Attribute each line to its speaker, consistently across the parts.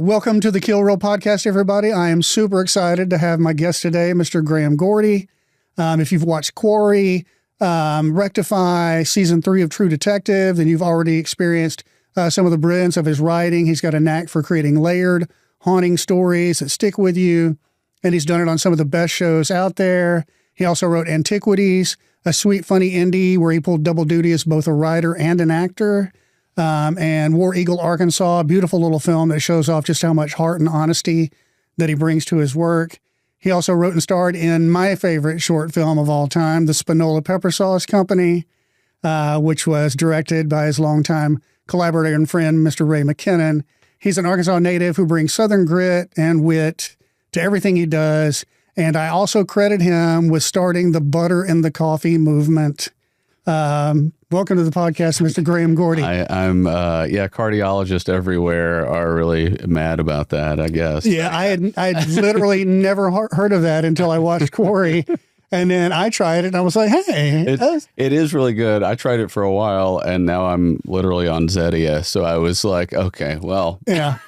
Speaker 1: Welcome to the Kill Roll Podcast, everybody. I am super excited to have my guest today, Mr. Graham Gordy. If you've watched Quarry, Rectify, Season 3 of True Detective, then you've already experienced some of the brilliance of his writing. He's got a knack for creating layered, haunting stories that stick with you, and he's done it on some of the best shows out there. He also wrote Antiquities, a sweet, funny indie where he pulled double duty as both a writer and an actor. And War Eagle, Arkansas, a beautiful little film that shows off just how much heart and honesty that he brings to his work. He also wrote and starred in my favorite short film of all time, The Spinola Pepper Sauce Company, which was directed by his longtime collaborator and friend, Mr. Ray McKinnon. He's an Arkansas native who brings Southern grit and wit to everything he does. And I also credit him with starting the butter in the coffee movement. Welcome to the podcast, Mr. Graham Gordy.
Speaker 2: I'm cardiologists everywhere are really mad about that, I guess.
Speaker 1: Yeah, I had literally never heard of that until I watched Quarry. And then I tried it and I was like, hey.
Speaker 2: It is really good. I tried it for a while and now I'm literally on Zetia. So I was like, okay, well.
Speaker 1: Yeah.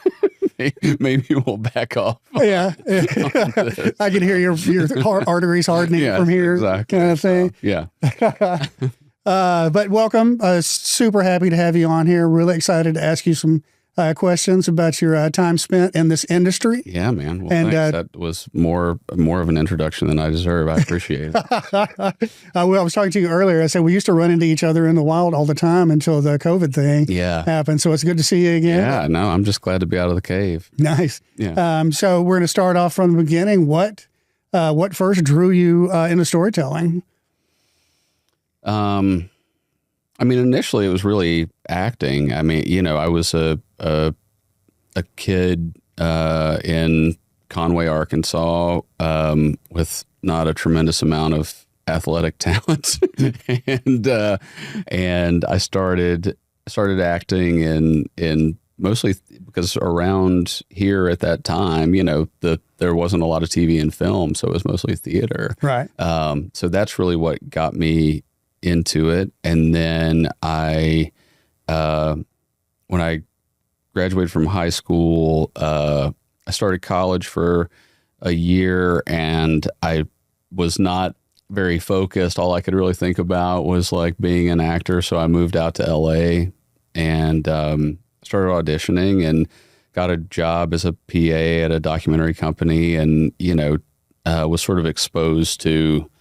Speaker 2: Maybe we'll back off.
Speaker 1: Yeah. I can hear your arteries hardening from here,
Speaker 2: exactly.
Speaker 1: Kind of thing.
Speaker 2: Yeah.
Speaker 1: But welcome. Super happy to have you on here. Really excited to ask you some questions about your time spent in this industry.
Speaker 2: Yeah, man. Well, thanks. That was more of an introduction than I deserve. I appreciate it.
Speaker 1: I was talking to you earlier. I said we used to run into each other in the wild all the time until the COVID thing happened. So it's good to see you again.
Speaker 2: Yeah, no, I'm just glad to be out of the cave.
Speaker 1: Nice.
Speaker 2: Yeah.
Speaker 1: So we're going to start off from the beginning. What first drew you into storytelling?
Speaker 2: I mean, initially it was really acting. I mean, I was a kid in Conway, Arkansas, with not a tremendous amount of athletic talent, and I started acting in mostly because around here at that time, there wasn't a lot of TV and film, so it was mostly theater.
Speaker 1: Right.
Speaker 2: So that's really what got me into it. And then when I graduated from high school, I started college for a year and I was not very focused. All I could really think about was like being an actor. So I moved out to LA and started auditioning and got a job as a PA at a documentary company and, was sort of exposed to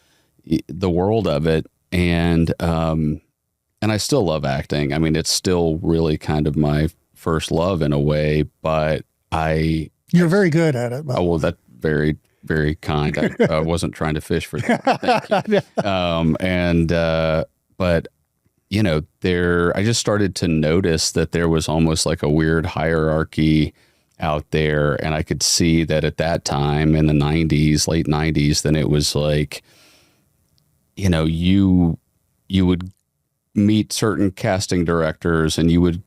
Speaker 2: the world of it. And I still love acting. I mean, it's still really kind of my first love in a way, but you're very good at it. Oh, well, that's very, very kind. I wasn't trying to fish for that. But I just started to notice that there was almost like a weird hierarchy out there. And I could see that at that time in the 90s, late 90s, then it was like, you would meet certain casting directors and you would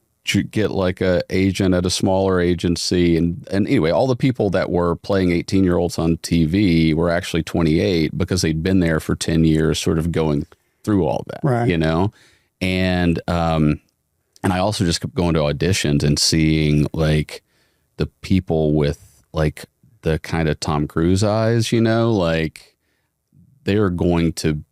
Speaker 2: get like a agent at a smaller agency. And anyway, all the people that were playing 18-year-olds on TV were actually 28 because they'd been there for 10 years, sort of going through all that,
Speaker 1: right.
Speaker 2: And I also just kept going to auditions and seeing like the people with like the kind of Tom Cruise eyes, like they're going to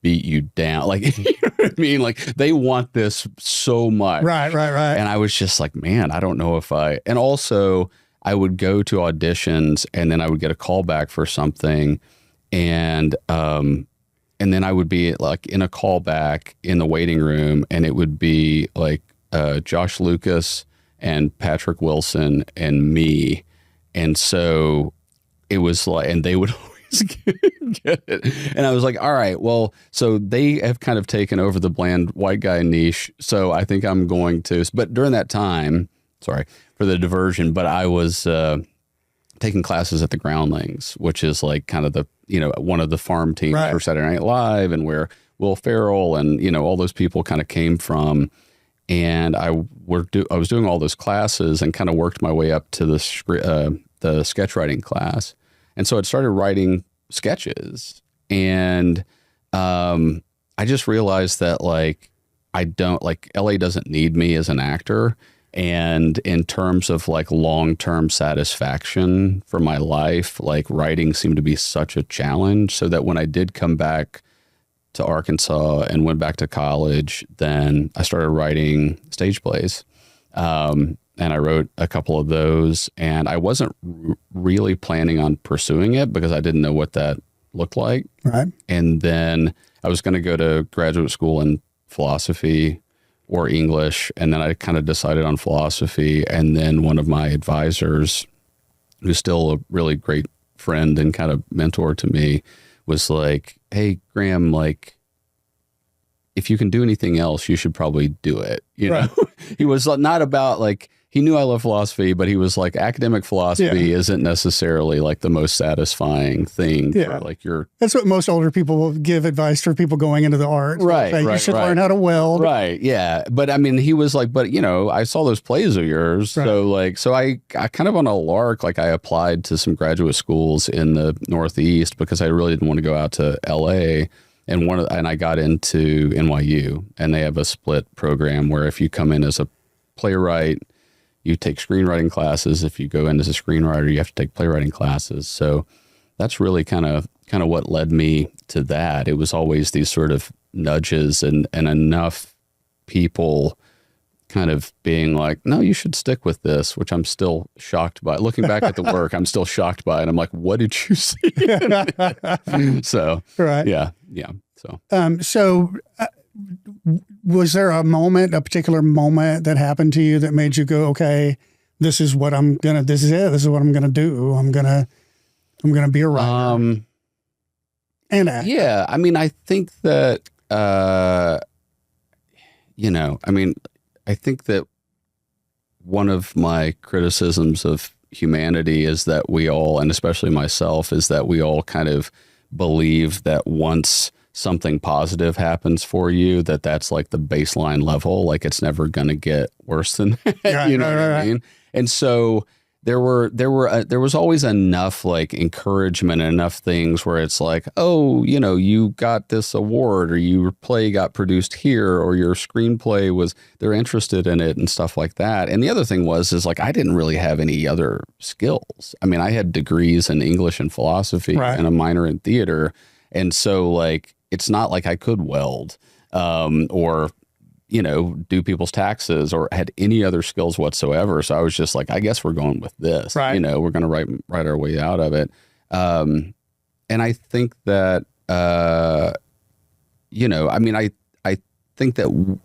Speaker 2: beat you down. Like, you know what I mean? Like they want this so much.
Speaker 1: Right.
Speaker 2: And I was just like, man, I don't know if and also I would go to auditions and then I would get a call back for something. And then I would be like in a callback in the waiting room and it would be like Josh Lucas and Patrick Wilson and me. And so it was like, and they would get it. And I was like, all right, well, so they have kind of taken over the bland white guy niche. So I think I'm going to, but during that time, sorry for the diversion, but I was taking classes at the Groundlings, which is like kind of the, one of the farm teams for Saturday Night Live and where Will Ferrell and, all those people kind of came from. And I was doing all those classes and kind of worked my way up to the sketch writing class. And so I started writing sketches and I just realized that like, LA doesn't need me as an actor. And in terms of like long-term satisfaction for my life, like writing seemed to be such a challenge, so that when I did come back to Arkansas and went back to college, then I started writing stage plays. And I wrote a couple of those, and I wasn't really planning on pursuing it because I didn't know what that looked like.
Speaker 1: Right.
Speaker 2: And then I was going to go to graduate school in philosophy or English. And then I kind of decided on philosophy. And then one of my advisors, who's still a really great friend and kind of mentor to me, was like, "Hey, Graham, like, if you can do anything else, you should probably do it." You know, he was not about like, he knew I love philosophy, but he was like, academic philosophy isn't necessarily like the most satisfying thing for like your.
Speaker 1: That's what most older people will give advice for people going into the arts.
Speaker 2: Right.
Speaker 1: Like, you should learn how to weld.
Speaker 2: Right. Yeah. But I mean, he was like, but you know, I saw those plays of yours. Right. So like, so I kind of on a lark, like I applied to some graduate schools in the Northeast because I really didn't want to go out to LA. And I got into NYU, and they have a split program where if you come in as a playwright, you take screenwriting classes. If you go in as a screenwriter, you have to take playwriting classes. So that's really kind of what led me to that. It was always these sort of nudges and enough people kind of being like, "No, you should stick with this," which I'm still shocked by. Looking back at the work, I'm still shocked by it. I'm like, what did you see? So,
Speaker 1: right.
Speaker 2: Yeah.
Speaker 1: So was there a particular moment that happened to you that made you go, "Okay, this is what I'm going to, this is it. This is what I'm going to do. I'm going to be a writer." And actor.
Speaker 2: Yeah. I mean, I think that, I think that one of my criticisms of humanity is that we all, and especially myself, is that we all kind of believe that once something positive happens for you, that's like the baseline level. Like it's never going to get worse than that.
Speaker 1: Right,
Speaker 2: you know what I mean? And so there was always enough like encouragement and enough things where it's like, oh, you know, you got this award, or your play got produced here, or your screenplay they're interested in it and stuff like that. And the other thing is like, I didn't really have any other skills. I mean, I had degrees in English and philosophy and a minor in theater. And so like, it's not like I could weld, or, you know, do people's taxes or had any other skills whatsoever. So I was just like, I guess we're going with this, you know, we're going to write our way out of it. And I think that, you know, I mean, I think that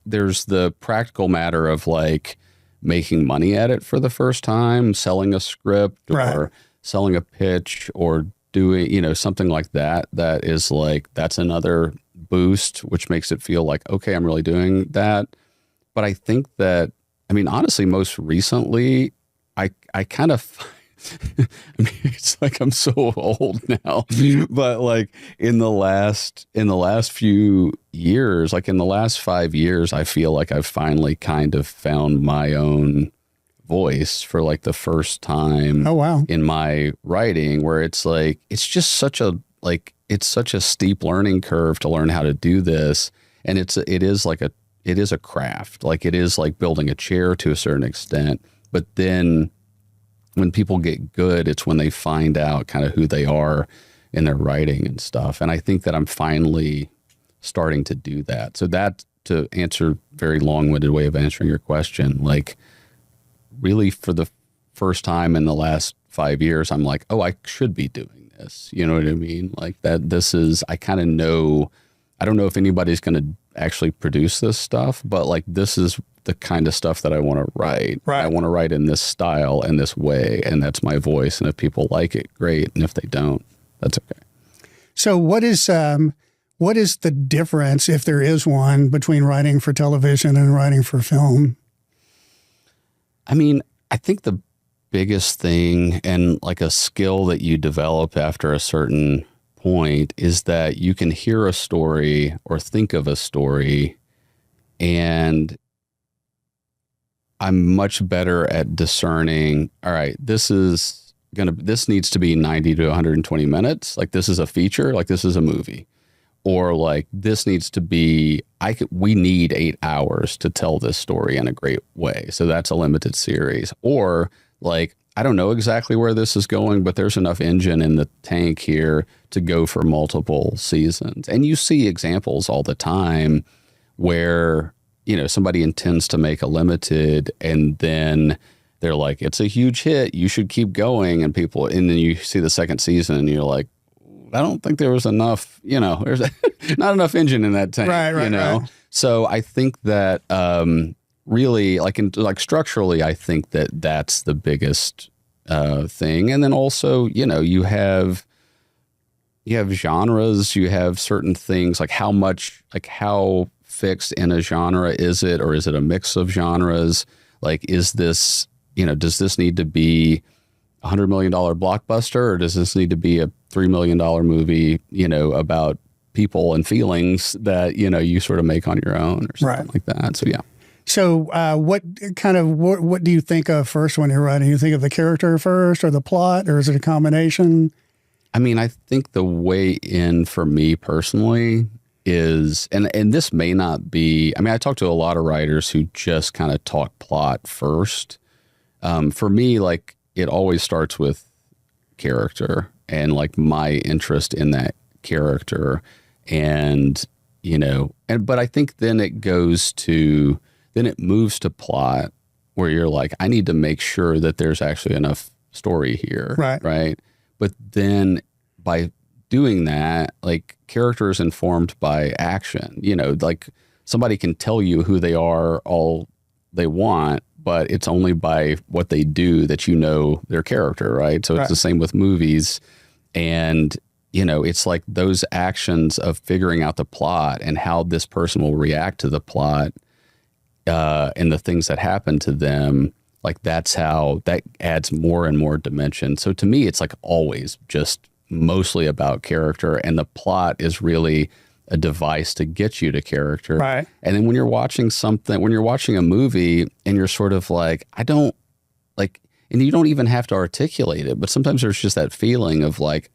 Speaker 2: there's the practical matter of like making money at it for the first time, selling a script or selling a pitch or doing, you know, something like that. That is like, that's another boost, which makes it feel like, okay, I'm really doing that. But I think that, I mean, honestly, most recently, I kind of, I mean, it's like I'm so old now, but like in the last few years, like in the last 5 years, I feel like I've finally kind of found my own voice for like the first time in my writing, where it's like, it's just such a, like, it's such a steep learning curve to learn how to do this. And it is a craft. Like it is like building a chair to a certain extent, but then when people get good, it's when they find out kind of who they are in their writing and stuff. And I think that I'm finally starting to do that. So that, to answer very long-winded way of answering your question, like really for the first time in the last 5 years, I'm like, oh, I should be doing this. You know what I mean? Like that, this is, I kind of know, I don't know if anybody's going to actually produce this stuff, but like, this is the kind of stuff that I want to write. I want to write in this style and this way, and that's my voice. And if people like it, great. And if they don't, that's okay.
Speaker 1: So what is the difference, if there is one, between writing for television and writing for film?
Speaker 2: I mean, I think the biggest thing, and like a skill that you develop after a certain point, is that you can hear a story or think of a story, and I'm much better at discerning, all right, this needs to be 90 to 120 minutes. Like this is a feature, like this is a movie. or like this needs to be, we need 8 hours to tell this story in a great way. So that's a limited series. Or like, I don't know exactly where this is going, but there's enough engine in the tank here to go for multiple seasons. And you see examples all the time where, you know, somebody intends to make a limited and then they're like, it's a huge hit, you should keep going. And then you see the second season and you're like, I don't think there was enough, you know, there's not enough engine in that tank, you know? Right. So I think that really like structurally, I think that that's the biggest thing. And then also, you know, you have genres, you have certain things like how fixed in a genre is it, or is it a mix of genres? Like, is this, you know, does this need to be $100 million blockbuster, or does this need to be a $3 million movie, you know, about people and feelings that, you know, you sort of make on your own or something like that. So, yeah.
Speaker 1: So what do you think of first when you're writing? You think of the character first or the plot, or is it a combination?
Speaker 2: I mean, I think the way in for me personally is, and this may not be, I mean, I talk to a lot of writers who just kind of talk plot first. For me, like, it always starts with character and like my interest in that character. And, you know, but I think then it moves to plot where you're like, I need to make sure that there's actually enough story here. Right. But then by doing that, like, character is informed by action, you know, like somebody can tell you who they are all they want, but it's only by what they do that you know their character, right? So it's the same with movies. And, you know, it's like those actions of figuring out the plot and how this person will react to the plot and the things that happen to them, like that's how that adds more and more dimension. So to me, it's like always just mostly about character, and the plot is really a device to get you to character.
Speaker 1: Right.
Speaker 2: And then when you're watching a movie and you're sort of like, I don't like, and you don't even have to articulate it, but sometimes there's just that feeling of like,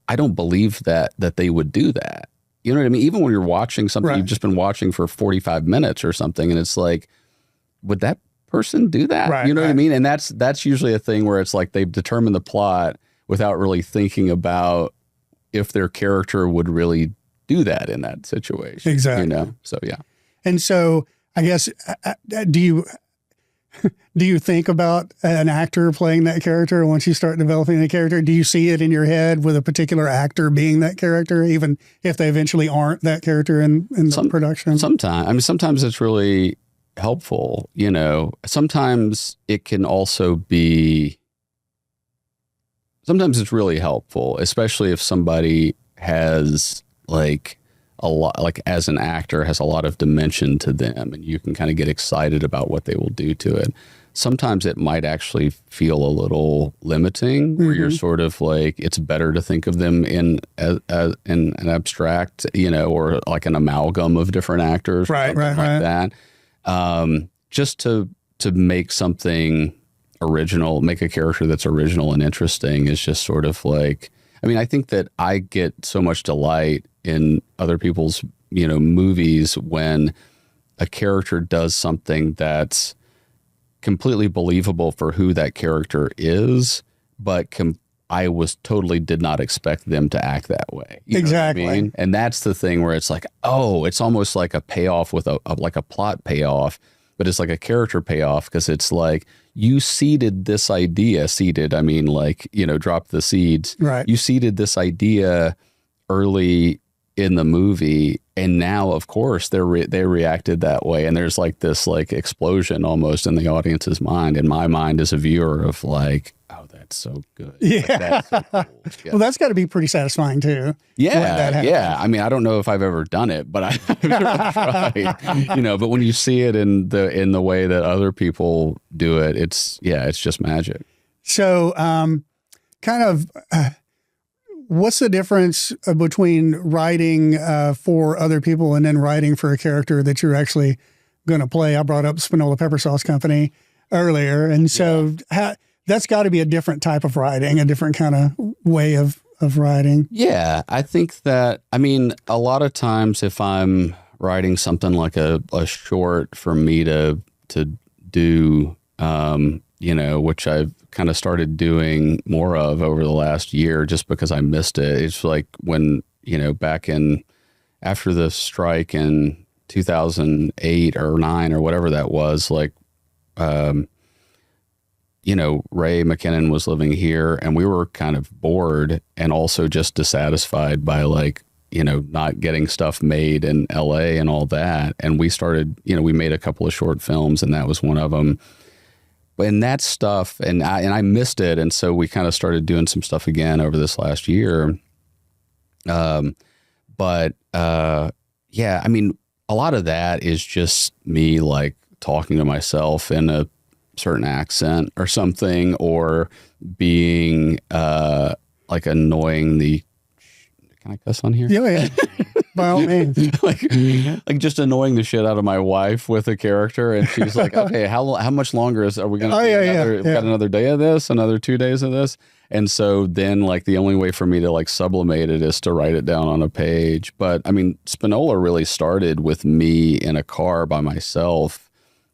Speaker 2: I don't believe that they would do that. You know what I mean? Even when you're watching something you've just been watching for 45 minutes or something, and it's like, would that person do that?
Speaker 1: Right,
Speaker 2: you know what I mean? And that's usually a thing where it's like they've determined the plot without really thinking about if their character would really do that in that situation.
Speaker 1: Exactly.
Speaker 2: You know? So, yeah.
Speaker 1: And so I guess, do you think about an actor playing that character once you start developing the character? Do you see it in your head with a particular actor being that character, even if they eventually aren't that character in the production?
Speaker 2: Sometimes. I mean, sometimes it's really helpful, you know. Sometimes it can also be, sometimes it's really helpful, especially if somebody has like a lot, like as an actor, has a lot of dimension to them, and you can kind of get excited about what they will do to it. Sometimes it might actually feel a little limiting, where you're sort of like, it's better to think of them in an abstract, you know, or like an amalgam of different actors, like that. Just to make something original, make a character that's original and interesting is just sort of like, I mean, I think that I get so much delight in other people's, you know, movies when a character does something that's completely believable for who that character is, but I did not expect them to act that way. You
Speaker 1: exactly.
Speaker 2: know what I mean? And that's the thing where it's like, oh, it's almost like a payoff with like a plot payoff, but it's like a character payoff, because it's like, you seeded this idea, I mean, like, you know, drop the seeds.
Speaker 1: Right.
Speaker 2: You seeded this idea early in the movie, and now, of course, they reacted that way. And there's like this like explosion almost in the audience's mind, in my mind as a viewer, of like, oh, that's so good.
Speaker 1: Yeah.
Speaker 2: Like, that's so cool. Yeah.
Speaker 1: Well, that's got to be pretty satisfying too.
Speaker 2: Yeah. Yeah. I mean, I don't know if I've ever done it, but I've tried, you know, but when you see it in the way that other people do it, it's just magic.
Speaker 1: So, what's the difference between writing for other people and then writing for a character that you're actually going to play? I brought up Spinola Pepper Sauce Company earlier. And so that's got to be a different type of writing, a different kind of way of of writing.
Speaker 2: Yeah, I think that, I mean, a lot of times if I'm writing something like a short for me to do, you know, which I've kind of started doing more of over the last year just because I missed it. It's like when, you know, back in after the strike in 2008 or 9 or whatever that was, like, you know, Ray McKinnon was living here and we were kind of bored and also just dissatisfied by, like, you know, not getting stuff made in LA and all that. And we started, you know, we made a couple of short films and that was one of them. And that stuff, and I missed it. And so we kind of started doing some stuff again over this last year. But yeah, I mean, a lot of that is just me, like, talking to myself in a certain accent or something, or being like annoying the, can I cuss on here?
Speaker 1: Yeah. By all means.
Speaker 2: like just annoying the shit out of my wife with a character, and she's like, "Okay, how much longer are we gonna? We've got another day of this, another 2 days of this." And so then, like, the only way for me to, like, sublimate it is to write it down on a page. But I mean, Spinola really started with me in a car by myself,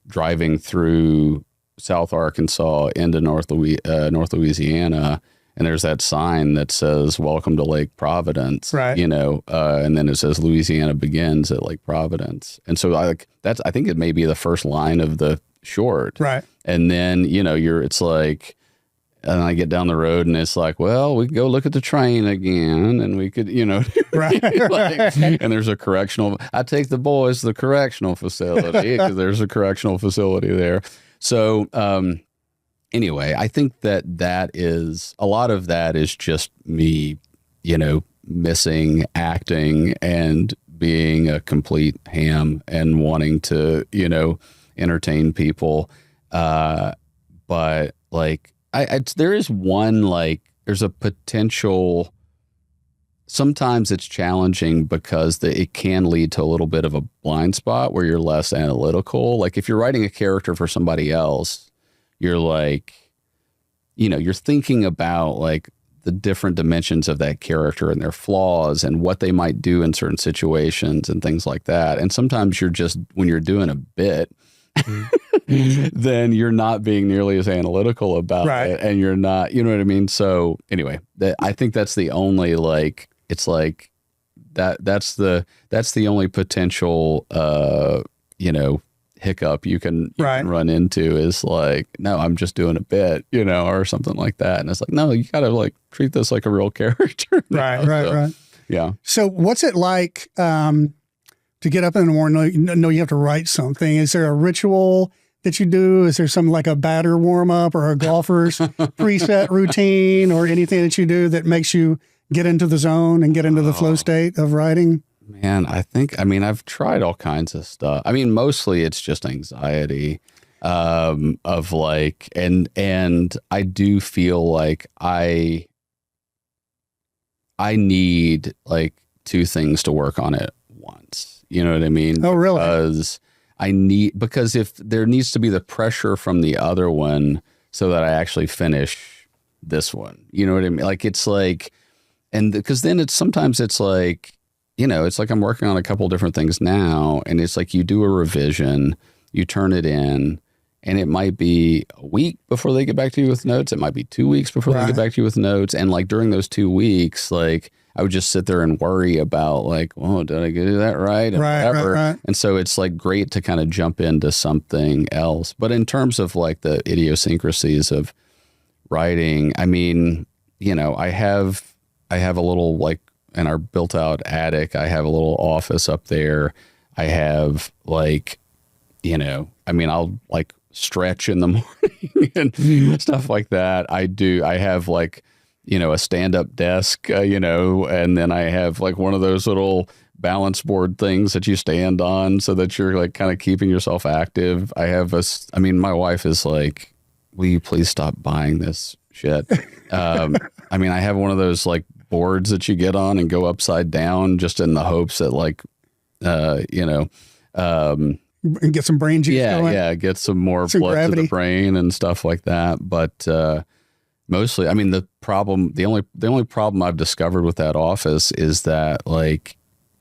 Speaker 2: driving through South Arkansas into North Louisiana. And there's that sign that says, "Welcome to Lake Providence,"
Speaker 1: right?
Speaker 2: You know, and then it says Louisiana begins at Lake Providence. And so I think it may be the first line of the short.
Speaker 1: Right.
Speaker 2: And then, you know, it's like, and I get down the road and it's like, well, we can go look at the train again and we could, you know,
Speaker 1: right.
Speaker 2: like, and there's a correctional, I take the boys to the correctional facility because there's a correctional facility there. So, anyway, I think that is, a lot of that is just me, you know, missing acting and being a complete ham and wanting to, you know, entertain people. But, like, there is one, like, there's a potential, sometimes it's challenging because it can lead to a little bit of a blind spot where you're less analytical. Like, if you're writing a character for somebody else, you're like, you know, you're thinking about, like, the different dimensions of that character and their flaws and what they might do in certain situations and things like that. And sometimes you're just, when you're doing a bit, then you're not being nearly as analytical about it, and you're not, you know what I mean? So anyway, I think that's the only, like, it's like that's the only potential, you know, hiccup you can run into is like, no, I'm just doing a bit, you know, or something like that. And it's like, no, you got to, like, treat this like a real character.
Speaker 1: Right.
Speaker 2: Yeah.
Speaker 1: So what's it like to get up in the morning, know you have to write something? Is there a ritual that you do? Is there some, like, a batter warm up or a golfer's preset routine or anything that you do that makes you get into the zone and get into the flow state of writing?
Speaker 2: Man, I mean, I've tried all kinds of stuff. I mean, mostly it's just anxiety, of, like, and I do feel like I need, like, 2 things to work on at once. You know what I mean?
Speaker 1: Oh, really?
Speaker 2: Because if there needs to be the pressure from the other one so that I actually finish this one, you know what I mean? Like, it's like, and because then sometimes it's like, you know, it's like I'm working on a couple different things now, and it's like you do a revision, you turn it in, and it might be a week before they get back to you with notes. It might be 2 weeks before they get back to you with notes. And, like, during those 2 weeks, like, I would just sit there and worry about, like, oh, did I do that right? And whatever.
Speaker 1: Right.
Speaker 2: And so it's, like, great to kind of jump into something else. But in terms of, like, the idiosyncrasies of writing, I mean, you know, I have a little, like, in our built out attic, I have a little office up there. I have, like, you know, I mean, I'll, like, stretch in the morning and stuff like that. I have, like, you know, a stand-up desk, you know, and then I have, like, one of those little balance board things that you stand on so that you're, like, kind of keeping yourself active. I mean, my wife is like, will you please stop buying this shit? I mean, I have one of those, like, boards that you get on and go upside down just in the hopes that, like, you know,
Speaker 1: and get some brain juice going.
Speaker 2: Yeah, get some more blood to the brain and stuff like that. But Mostly, I mean, the only problem I've discovered with that office is that like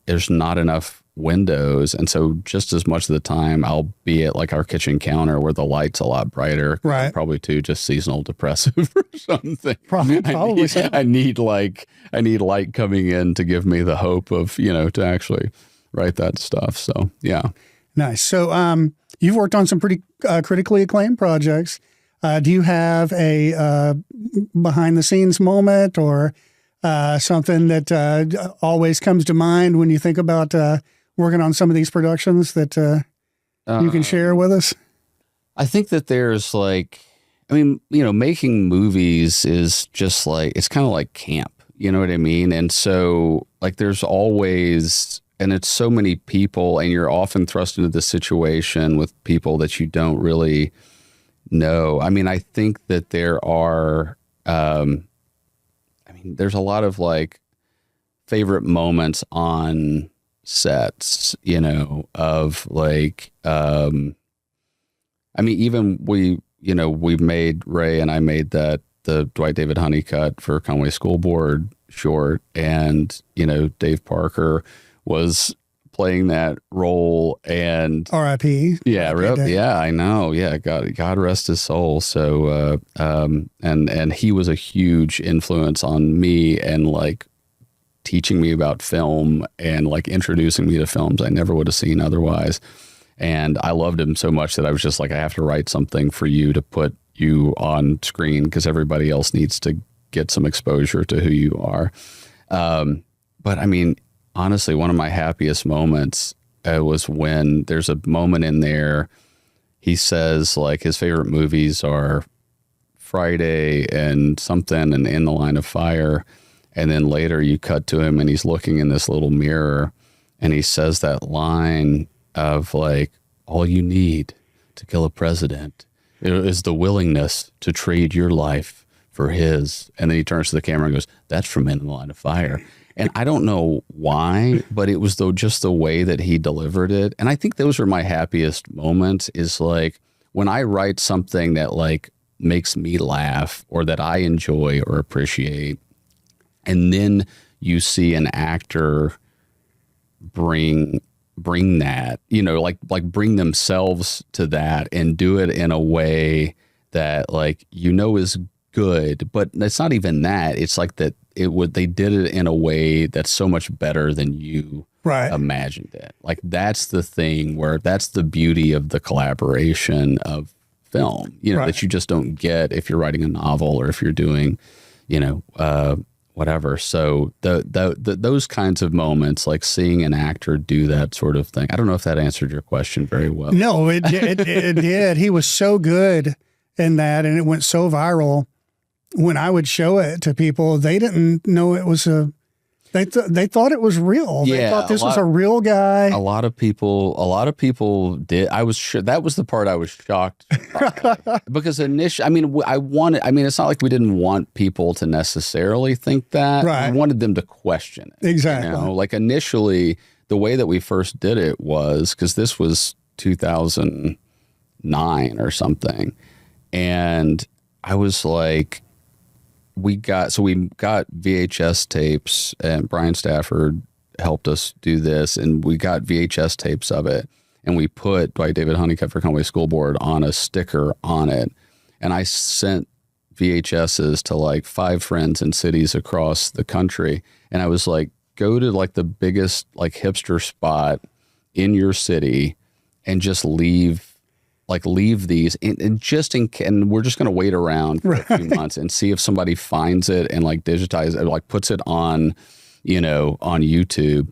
Speaker 2: there's not enough windows, and so just as much of the time I'll be at like our kitchen counter where the light's a lot brighter.
Speaker 1: Right.
Speaker 2: Probably too just seasonal depressive or something.
Speaker 1: Probably so.
Speaker 2: I need light coming in to give me the hope of, to actually write that stuff. So yeah.
Speaker 1: Nice. So you've worked on some pretty critically acclaimed projects. Do you have a behind the scenes moment or something that always comes to mind when you think about working on some of these productions that you can share with us?
Speaker 2: I think that there's making movies is just like, it's kind of like camp, you know what I mean? And so like there's always, and it's so many people, and you're often thrust into this situation with people that you don't really know. I mean, I think that there are, there's a lot of like favorite moments on sets, of like, even we made, Ray and I made the Dwight David Honeycutt for Conway School Board short, and, Dave Parker was playing that role, and
Speaker 1: R.I.P.
Speaker 2: Yeah, yeah, I know. Yeah, God rest his soul. So, and he was a huge influence on me, and like teaching me about film, and like introducing me to films I never would have seen otherwise. And I loved him so much that I was just like, I have to write something for you to put you on screen because everybody else needs to get some exposure to who you are. But I mean, honestly, one of my happiest moments was when there's a moment in there. He says like his favorite movies are Friday and something and In the Line of Fire. And then later you cut to him and he's looking in this little mirror and he says that line of like, all you need to kill a president is the willingness to trade your life for his. And then he turns to the camera and goes, that's from In the Line of Fire. And I don't know why, but it was just the way that he delivered it. And I think those are my happiest moments, is like when I write something that like makes me laugh or that I enjoy or appreciate. And then you see an actor bring that, like bring themselves to that and do it in a way that like, is good, but it's not even that. It's like that they did it in a way that's so much better than you imagined it. Like that's the thing where that's the beauty of the collaboration of film, that you just don't get if you're writing a novel or if you're doing, whatever. So those kinds of moments, like seeing an actor do that sort of thing. I don't know if that answered your question very well.
Speaker 1: No, it did. He was so good in that, and it went so viral. When I would show it to people, they didn't know it was they thought it was real. They thought this was a real guy.
Speaker 2: A lot of people did. I was sure that was the part I was shocked by. Because initially, it's not like we didn't want people to necessarily think that.
Speaker 1: Right.
Speaker 2: We wanted them to question it.
Speaker 1: Exactly.
Speaker 2: Like initially, the way that we first did it was, because this was 2009 or something. And I was like, we got VHS tapes, and Brian Stafford helped us do this, and we got VHS tapes of it, and we put Dwight David Honeycutt for Conway School Board on a sticker on it, and I sent VHSs to like 5 friends in cities across the country, and I was like, go to like the biggest like hipster spot in your city and just leave these and we're just going to wait around for a few months and see if somebody finds it and like digitize it, like puts it on, on YouTube.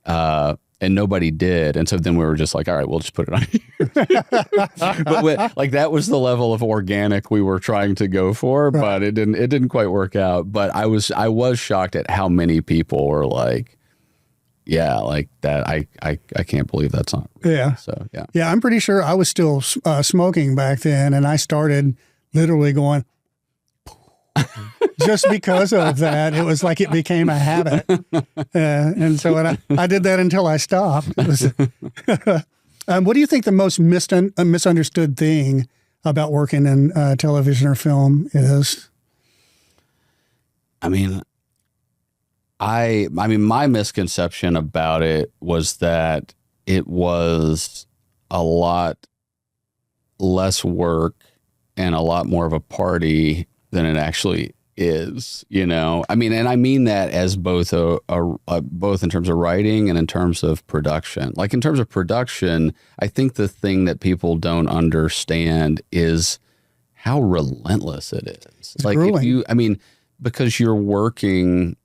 Speaker 2: And nobody did. And so then we were just like, all right, we'll just put it on YouTube. But like that was the level of organic we were trying to go for, but it didn't quite work out. But I was shocked at how many people were like, yeah, like that. I can't believe that's not real.
Speaker 1: Yeah.
Speaker 2: So, yeah.
Speaker 1: Yeah, I'm pretty sure I was still smoking back then, and I started literally going just because of that. It was like it became a habit. And so I did that until I stopped. What do you think the most misunderstood thing about working in television or film is?
Speaker 2: I mean, my misconception about it was that it was a lot less work and a lot more of a party than it actually is, you know? I mean, and I mean that as both both in terms of writing and in terms of production. Like in terms of production, I think the thing that people don't understand is how relentless it is.
Speaker 1: It's
Speaker 2: like
Speaker 1: grueling.
Speaker 2: because you're working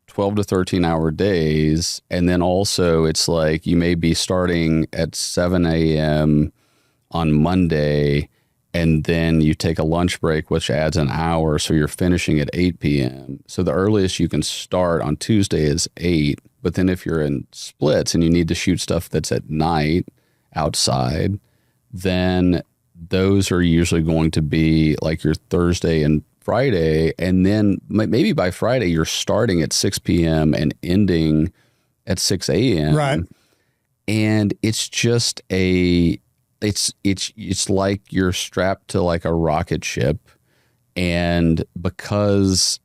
Speaker 2: 12 to 13 hour days. And then also it's like you may be starting at 7 a.m. on Monday, and then you take a lunch break, which adds an hour. So you're finishing at 8 p.m. So the earliest you can start on Tuesday is 8. But then if you're in splits and you need to shoot stuff that's at night outside, then those are usually going to be like your Thursday and Friday. And then maybe by Friday, you're starting at 6 p.m. and ending at 6 a.m.
Speaker 1: Right.
Speaker 2: And it's just it's like you're strapped to like a rocket ship. And because,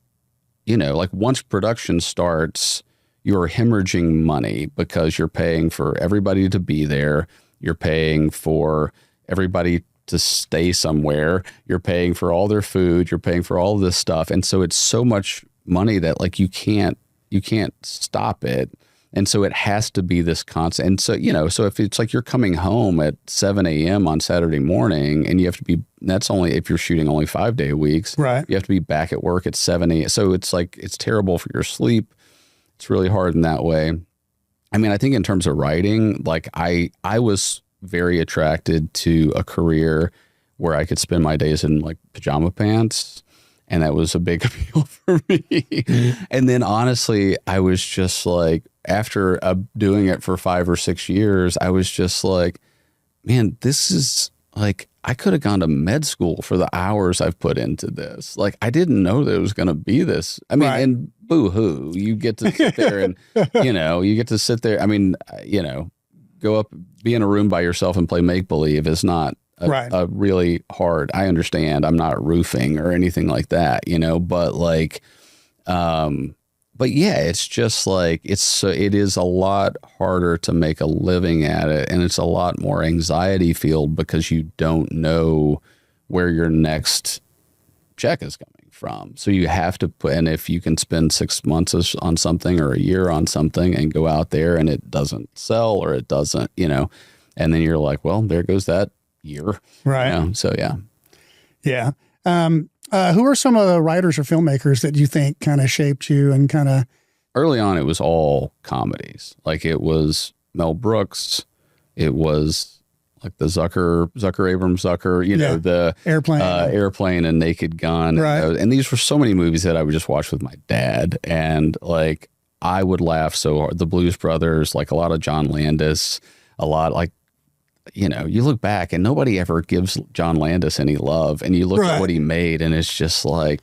Speaker 2: you know, like once production starts, you're hemorrhaging money because you're paying for everybody to be there. You're paying for everybody to stay somewhere. You're paying for all their food. You're paying for all this stuff. And so it's so much money that like you can't stop it. And so it has to be this constant. And so, you know, so if it's like you're coming home at 7 a.m. on Saturday morning and you have to be, that's only if you're shooting only 5-day weeks,
Speaker 1: right?
Speaker 2: You have to be back at work at 7 a.m. So it's like, it's terrible for your sleep. It's really hard in that way. I mean, I think in terms of writing, like I was very attracted to a career where I could spend my days in like pajama pants. And that was a big appeal for me. And then honestly, I was just like, after doing it for 5 or 6 years, I was just like, man, this is like, I could have gone to med school for the hours I've put into this. Like, I didn't know that it was going to be this. I mean, right. And boo-hoo, you get to sit there and, you know, you get to sit there. I mean, you know, go up, be in a room by yourself and play make-believe is not a really hard. I understand. I'm not roofing or anything like that, you know, but like, but yeah, it's just like, it is a lot harder to make a living at it. And it's a lot more anxiety filled because you don't know where your next check is coming from. So you have to put, and if you can spend 6 months on something or a year on something and go out there and it doesn't sell or it doesn't, you know, and then you're like, well, there goes that year.
Speaker 1: Right.
Speaker 2: You know? So, yeah.
Speaker 1: Yeah. Who are some of the writers or filmmakers that you think kind of shaped you and kind of?
Speaker 2: Early on, it was all comedies. Like it was Mel Brooks. It was like the Zucker, you know, the Airplane and Naked Gun.
Speaker 1: Right.
Speaker 2: And these were so many movies that I would just watch with my dad. And like, I would laugh so hard. The Blues Brothers, like a lot of John Landis, a lot like, you know, you look back and nobody ever gives John Landis any love. And you look at what he made and it's just like,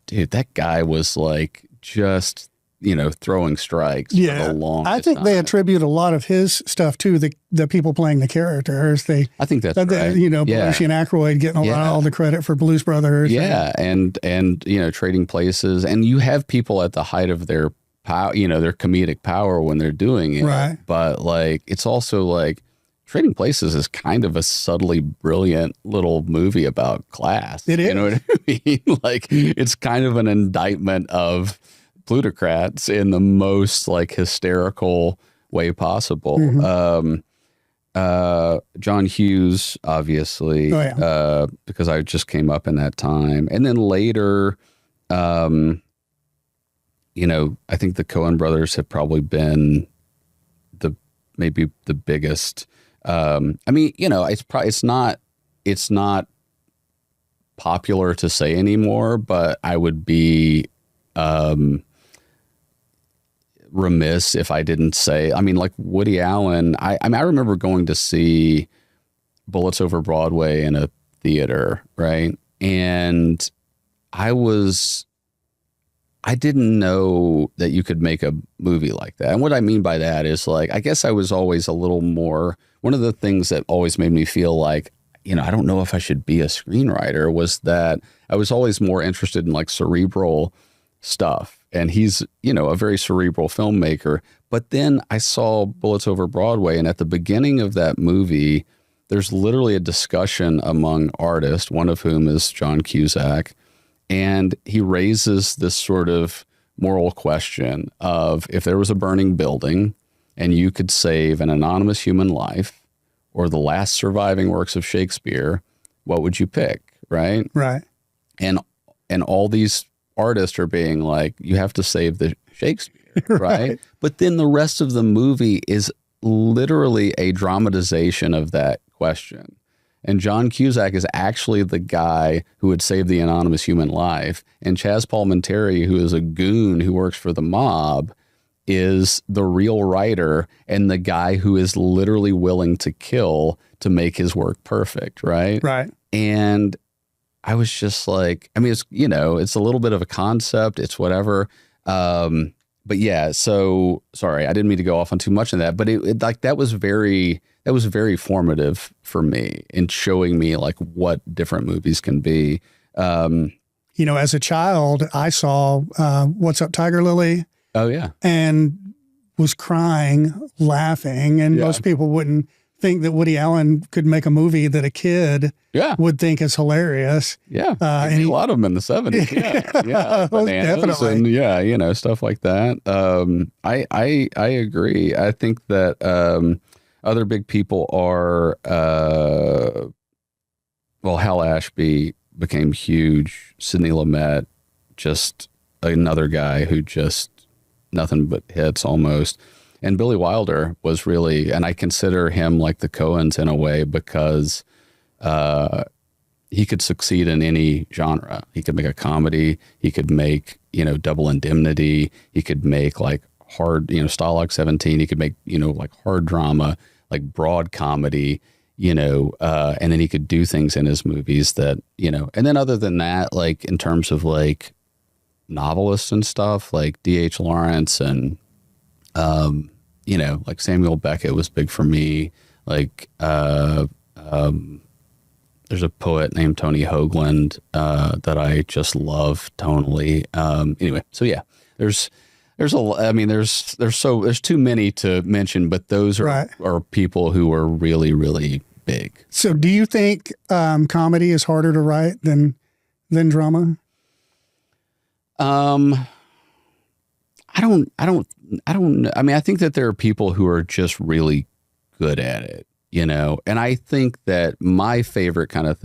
Speaker 2: dude, that guy was like just, you know, throwing strikes for a long time.
Speaker 1: I think they attribute a lot of his stuff to the people playing the characters. I think that's right. You know, Belushi and Aykroyd getting all the credit for Blues Brothers.
Speaker 2: Yeah. And, you know, Trading Places. And you have people at the height of their power, you know, their comedic power when they're doing it.
Speaker 1: Right.
Speaker 2: But like, it's also like, Trading Places is kind of a subtly brilliant little movie about class.
Speaker 1: It is.
Speaker 2: You know what I mean? Like, it's kind of an indictment of plutocrats in the most like hysterical way possible.
Speaker 1: Mm-hmm.
Speaker 2: John Hughes, obviously, because I just came up in that time. And then later, you know, I think the Coen brothers have probably been maybe the biggest. I mean, you know, it's not popular to say anymore, but I would be remiss if I didn't say, I mean, like Woody Allen, I remember going to see Bullets Over Broadway in a theater, right? And I didn't know that you could make a movie like that. And what I mean by that is like, I guess I was always a little more, one of the things that always made me feel like, you know, I don't know if I should be a screenwriter was that I was always more interested in like cerebral stuff. And he's, a very cerebral filmmaker. But then I saw Bullets Over Broadway, and at the beginning of that movie, there's literally a discussion among artists, one of whom is John Cusack, and he raises this sort of moral question of, if there was a burning building and you could save an anonymous human life or the last surviving works of Shakespeare, what would you pick? Right.
Speaker 1: Right.
Speaker 2: And all these artists are being like, you have to save the Shakespeare. Right. But then the rest of the movie is literally a dramatization of that question. And John Cusack is actually the guy who would save the anonymous human life. And Chaz Palminteri, who is a goon who works for the mob, is the real writer and the guy who is literally willing to kill to make his work perfect. Right.
Speaker 1: Right.
Speaker 2: And I was just like, I mean, it's, it's a little bit of a concept. It's whatever. But yeah, so sorry, I didn't mean to go off on too much of that, but it like that was very formative for me in showing me like what different movies can be.
Speaker 1: As a child, I saw What's Up, Tiger Lily?
Speaker 2: Oh yeah.
Speaker 1: And was crying, laughing. And most people wouldn't think that Woody Allen could make a movie that a kid would think is hilarious.
Speaker 2: Yeah. And a lot of them in the 70s. Yeah.
Speaker 1: Definitely.
Speaker 2: And stuff like that. I agree. I think that other big people are, Hal Ashby became huge. Sidney Lumet, just another guy who just nothing but hits almost. And Billy Wilder was really, and I consider him like the Coens in a way, because he could succeed in any genre. He could make a comedy. He could make, Double Indemnity. He could make like hard, Stalag 17. He could make, like hard drama, like broad comedy, and then he could do things in his movies that, and then other than that, like in terms of like novelists and stuff, like D.H. Lawrence and, like Samuel Beckett was big for me. Like, there's a poet named Tony Hoagland, that I just love tonally. Anyway, so yeah, there's too many to mention, but those are people who are really, really big.
Speaker 1: So do you think, comedy is harder to write than drama?
Speaker 2: I don't know. I mean, I think that there are people who are just really good at it, and I think that my favorite kind of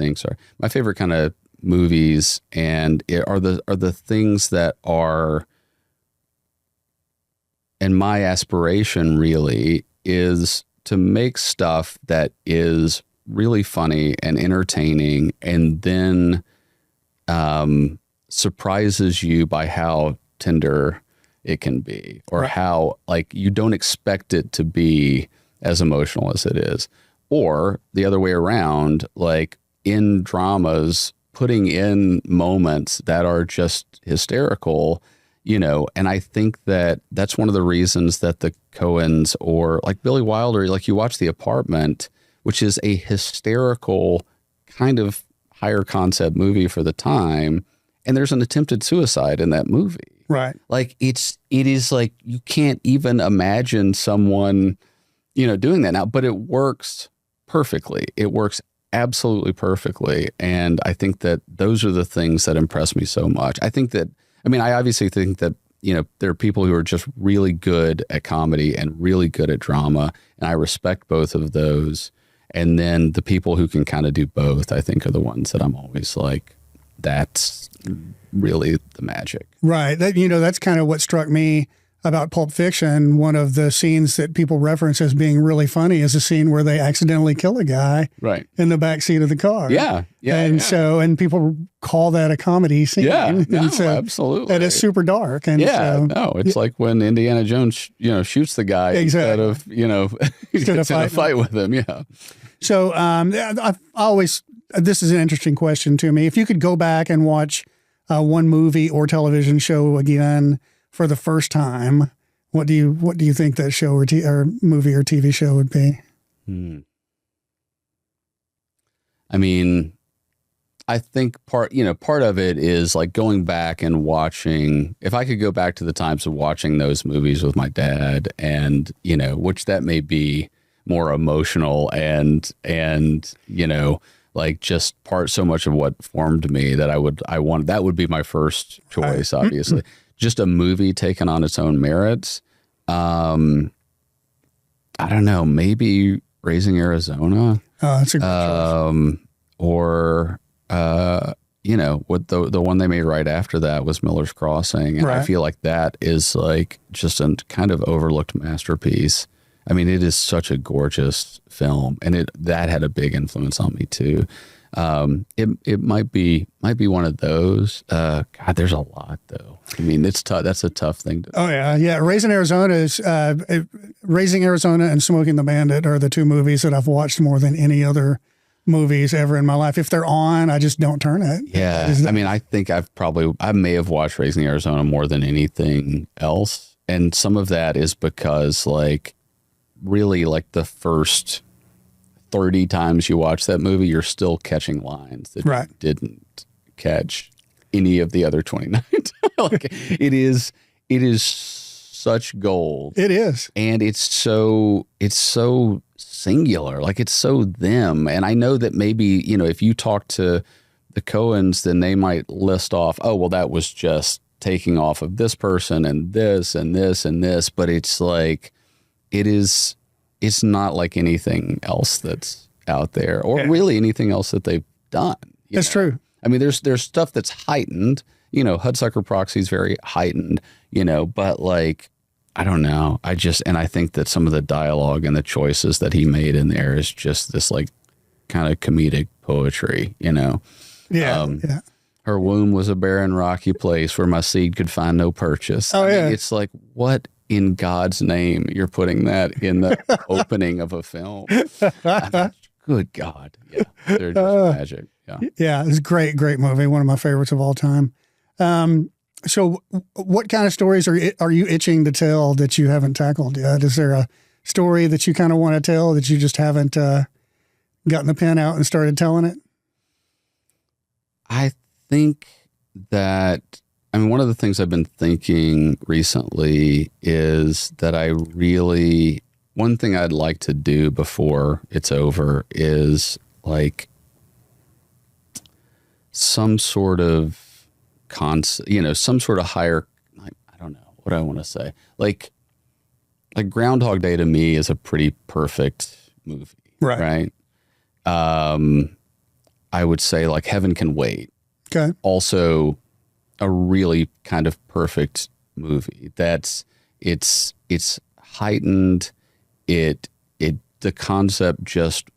Speaker 2: movies and are the things that are, and my aspiration really is to make stuff that is really funny and entertaining, and then, surprises you by how tender it can be, or how like you don't expect it to be as emotional as it is, or the other way around, like in dramas, putting in moments that are just hysterical, and I think that that's one of the reasons that the Coens or like Billy Wilder, like you watch The Apartment, which is a hysterical kind of higher concept movie for the time, and there's an attempted suicide in that movie.
Speaker 1: Right.
Speaker 2: Like it is like, you can't even imagine someone, doing that now, but it works perfectly. It works absolutely perfectly. And I think that those are the things that impress me so much. I obviously think that, there are people who are just really good at comedy and really good at drama. And I respect both of those. And then the people who can kind of do both, I think, are the ones that I'm always like, that's really the magic.
Speaker 1: Right. That's kind of what struck me about Pulp Fiction. One of the scenes that people reference as being really funny is a scene where they accidentally kill a guy in the back seat of the car.
Speaker 2: Yeah.
Speaker 1: And people call that a comedy scene.
Speaker 2: Yeah. Absolutely.
Speaker 1: And it's super dark. And
Speaker 2: it's like when Indiana Jones, shoots the guy instead of, gets in a fight with him. Yeah.
Speaker 1: So this is an interesting question to me. If you could go back and watch one movie or television show again for the first time, what do you think that show or movie or TV show would be?
Speaker 2: I mean, I think part of it is like going back and watching, if I could go back to the times of watching those movies with my dad and, which that may be more emotional and, like just so much of what formed me that that would be my first choice, obviously. Just a movie taken on its own merits. I don't know, maybe Raising Arizona.
Speaker 1: Oh, that's a great choice.
Speaker 2: Or, what the one they made right after that was Miller's Crossing. And I feel like that is like just a kind of overlooked masterpiece. I mean, it is such a gorgeous film, and that had a big influence on me too. It might be one of those. God, there's a lot though. I mean, it's tough. That's a tough thing to.
Speaker 1: Oh yeah. Raising Arizona and Smoking the Bandit are the two movies that I've watched more than any other movies ever in my life. If they're on, I just don't turn it.
Speaker 2: Yeah. I mean, I think I may have watched Raising Arizona more than anything else. And some of that is because like really like the first 30 times you watch that movie, you're still catching lines that you didn't catch any of the other 29 times. Like it is such gold.
Speaker 1: It is.
Speaker 2: And it's so singular. Like it's so them. And I know that maybe, if you talk to the Coens, then they might list off, oh, well, that was just taking off of this person and this and this and this. But it's like, it's not like anything else that's out there or really anything else that they've done.
Speaker 1: That's true.
Speaker 2: I mean, there's stuff that's heightened, Hudsucker Proxy is very heightened, but like, I don't know. I think that some of the dialogue and the choices that he made in there is just this like kind of comedic poetry, Yeah. Her womb was a barren, rocky place where my seed could find no purchase.
Speaker 1: Oh, yeah.
Speaker 2: It's like, what in God's name you're putting that in the opening of a film? Good God. Yeah. They're just magic. Yeah. Yeah.
Speaker 1: It's a great, great movie. One of my favorites of all time. So what kind of stories are you itching to tell that you haven't tackled yet? Is there a story that you kind of want to tell that you just haven't gotten the pen out and started telling it?
Speaker 2: I think that, one of the things I've been thinking recently is that one thing I'd like to do before it's over is like some sort of some sort of higher, I don't know what I want to say. Like Groundhog Day to me is a pretty perfect movie. Right. I would say like Heaven Can Wait.
Speaker 1: Okay.
Speaker 2: Also a really kind of perfect movie. It's heightened. The concept just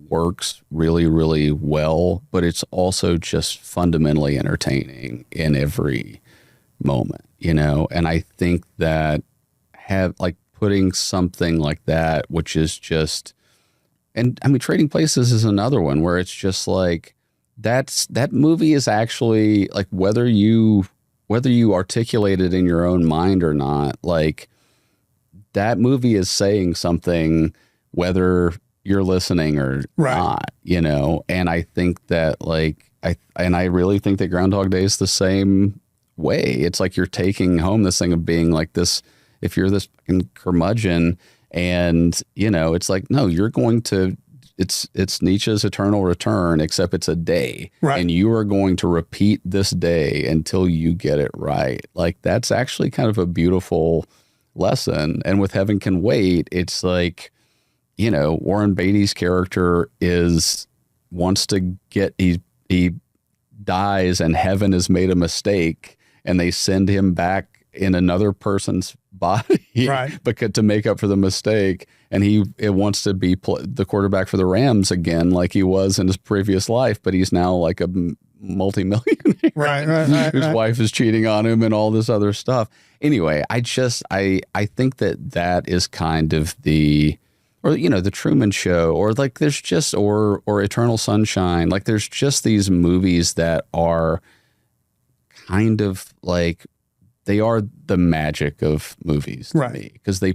Speaker 2: works really, really well, but it's also just fundamentally entertaining in every moment, and I think that putting something like that, which is just, and Trading Places is another one where it's just like, that movie is actually like, whether you articulate it in your own mind or not, like that movie is saying something, whether you're listening or not, and I think that I really think that Groundhog Day is the same way. It's like you're taking home this thing of being like this, if you're this fucking curmudgeon and, it's like, no, you're going to, it's Nietzsche's eternal return, except it's a day. Right. And you are going to repeat this day until you get it right. Like that's actually kind of a beautiful lesson. And with Heaven Can Wait, it's like, Warren Beatty's character wants to get, he dies and heaven has made a mistake and they send him back in another person's body because to make up for the mistake. And it wants to be the quarterback for the Rams again, like he was in his previous life, but he's now like a multimillionaire whose wife is cheating on him and all this other stuff. Anyway, I think that is kind of the Truman Show, or like there's just, or Eternal Sunshine. Like there's just these movies that are kind of like, they are the magic of movies to me, because they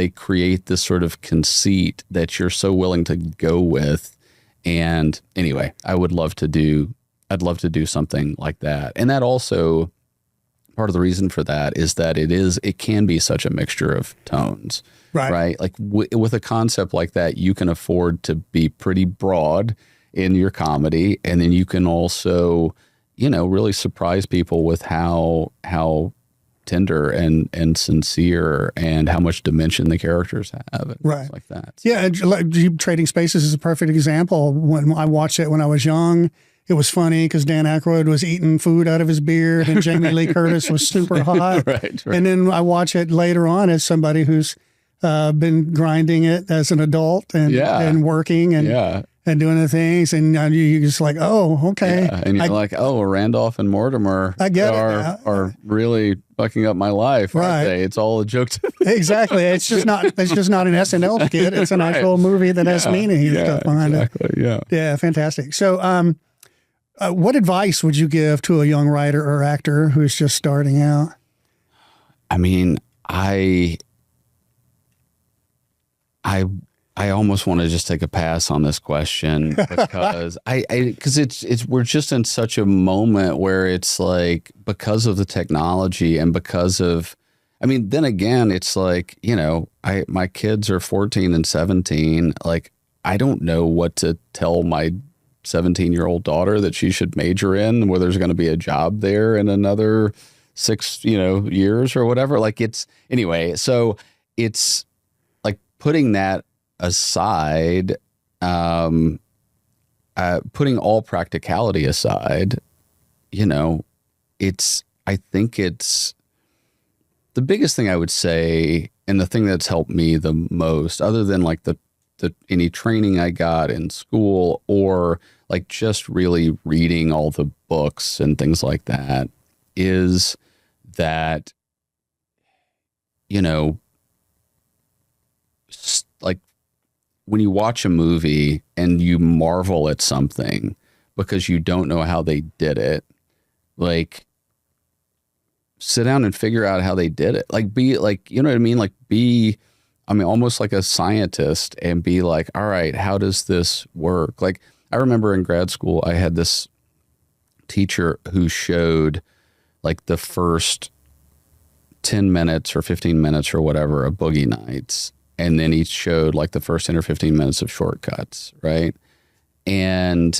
Speaker 2: create this sort of conceit that you're so willing to go with. And anyway, I would love to do I'd love to do something like that. And that also, part of the reason for that is that it can be such a mixture of tones, right? Like with a concept like that, you can afford to be pretty broad in your comedy. And then you can also, really surprise people with how tender and sincere and how much dimension the characters have, and things like that.
Speaker 1: Yeah, Trading Spaces is a perfect example. When I watched it when I was young, it was funny because Dan Aykroyd was eating food out of his beard and Jamie Lee Curtis was super hot.
Speaker 2: Right.
Speaker 1: And then I watch it later on as somebody who's been grinding it as an adult and working and doing the things. And you're just like, oh, okay.
Speaker 2: Yeah. And you're like, oh, Randolph and Mortimer are really fucking up my life. Aren't they? It's all a joke to me.
Speaker 1: Exactly. It's just not an SNL skit. It's an actual movie that has meaning and stuff behind it. Yeah, fantastic. So what advice would you give to a young writer or actor who's just starting out?
Speaker 2: I mean, I almost want to just take a pass on this question because we're just in such a moment where it's like, because of the technology and because of, then again, it's like, my kids are 14 and 17. Like, I don't know what to tell my 17-year-old daughter that she should major in, where there's going to be a job there in another 6, years or whatever. Like, so it's like, putting that aside, putting all practicality aside, I think it's the biggest thing I would say, and the thing that's helped me the most, other than like any training I got in school or like just really reading all the books and things like that, is that, like, when you watch a movie and you marvel at something because you don't know how they did it, like, sit down and figure out how they did it. Like, be like, you know what I mean? Like, almost like a scientist, and be like, all right, how does this work? Like, I remember in grad school, I had this teacher who showed like the first 10 minutes or 15 minutes or whatever of Boogie Nights. And then he showed like the first 10 or 15 minutes of Shortcuts, right? And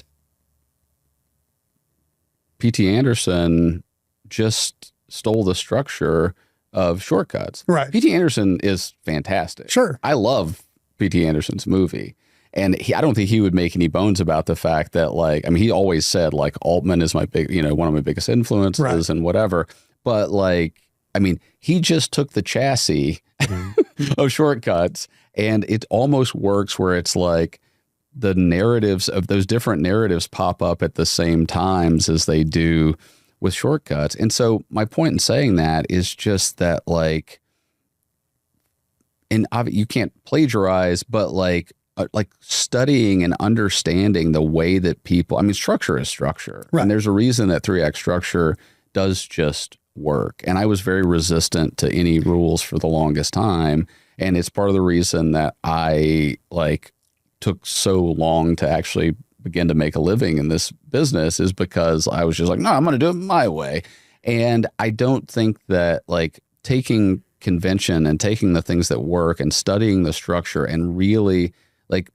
Speaker 2: P.T. Anderson just stole the structure of Shortcuts.
Speaker 1: Right.
Speaker 2: P.T. Anderson is fantastic.
Speaker 1: Sure.
Speaker 2: I love P.T. Anderson's movie. And I don't think he would make any bones about the fact that, like, he always said, like, Altman is my one of my biggest influences and whatever. But, like, he just took the chassis of Shortcuts, and it almost works where it's like the narratives of those different narratives pop up at the same times as they do with Shortcuts. And so my point in saying that is just that, like, and you can't plagiarize, but like studying and understanding the way that people, structure is structure. Right. And there's a reason that 3-act structure does just work. And I was very resistant to any rules for the longest time. And it's part of the reason that I took so long to actually begin to make a living in this business, is because I was just like, no, I'm going to do it my way. And I don't think that taking convention and taking the things that work and studying the structure and really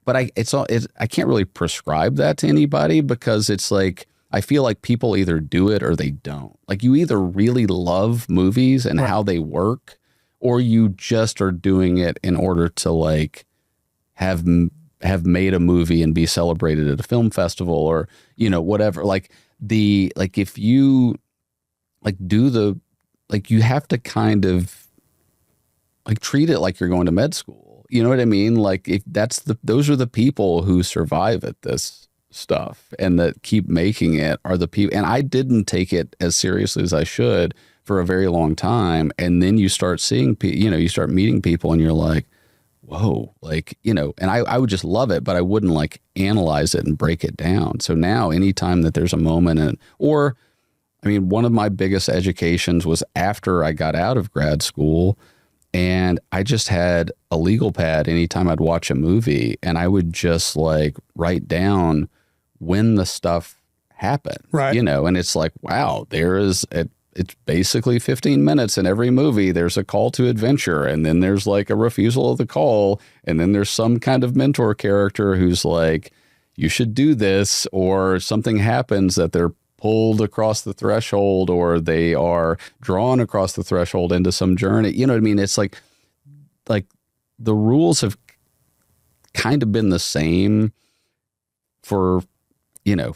Speaker 2: but I can't really prescribe that to anybody, because it's like, I feel like people either do it or they don't. Like, you either really love movies and how they work, or you just are doing it in order to have made a movie and be celebrated at a film festival, or, whatever. If you do you have to kind of treat it like you're going to med school. You know what I mean? Those are the people who survive at this stuff and that keep making it are the people. And I didn't take it as seriously as I should for a very long time. And then you start seeing, you start meeting people and you're like, whoa, and I would just love it, but I wouldn't analyze it and break it down. So now anytime that there's a moment one of my biggest educations was after I got out of grad school, and I just had a legal pad anytime I'd watch a movie, and I would just write down when the stuff happen.
Speaker 1: Right.
Speaker 2: You know, and it's like, wow, it's basically 15 minutes in every movie. There's a call to adventure, and then there's like a refusal of the call, and then there's some kind of mentor character who's like, you should do this, or something happens that they're pulled across the threshold, or they are drawn across the threshold into some journey. You know what I mean? It's like the rules have kind of been the same for, you know,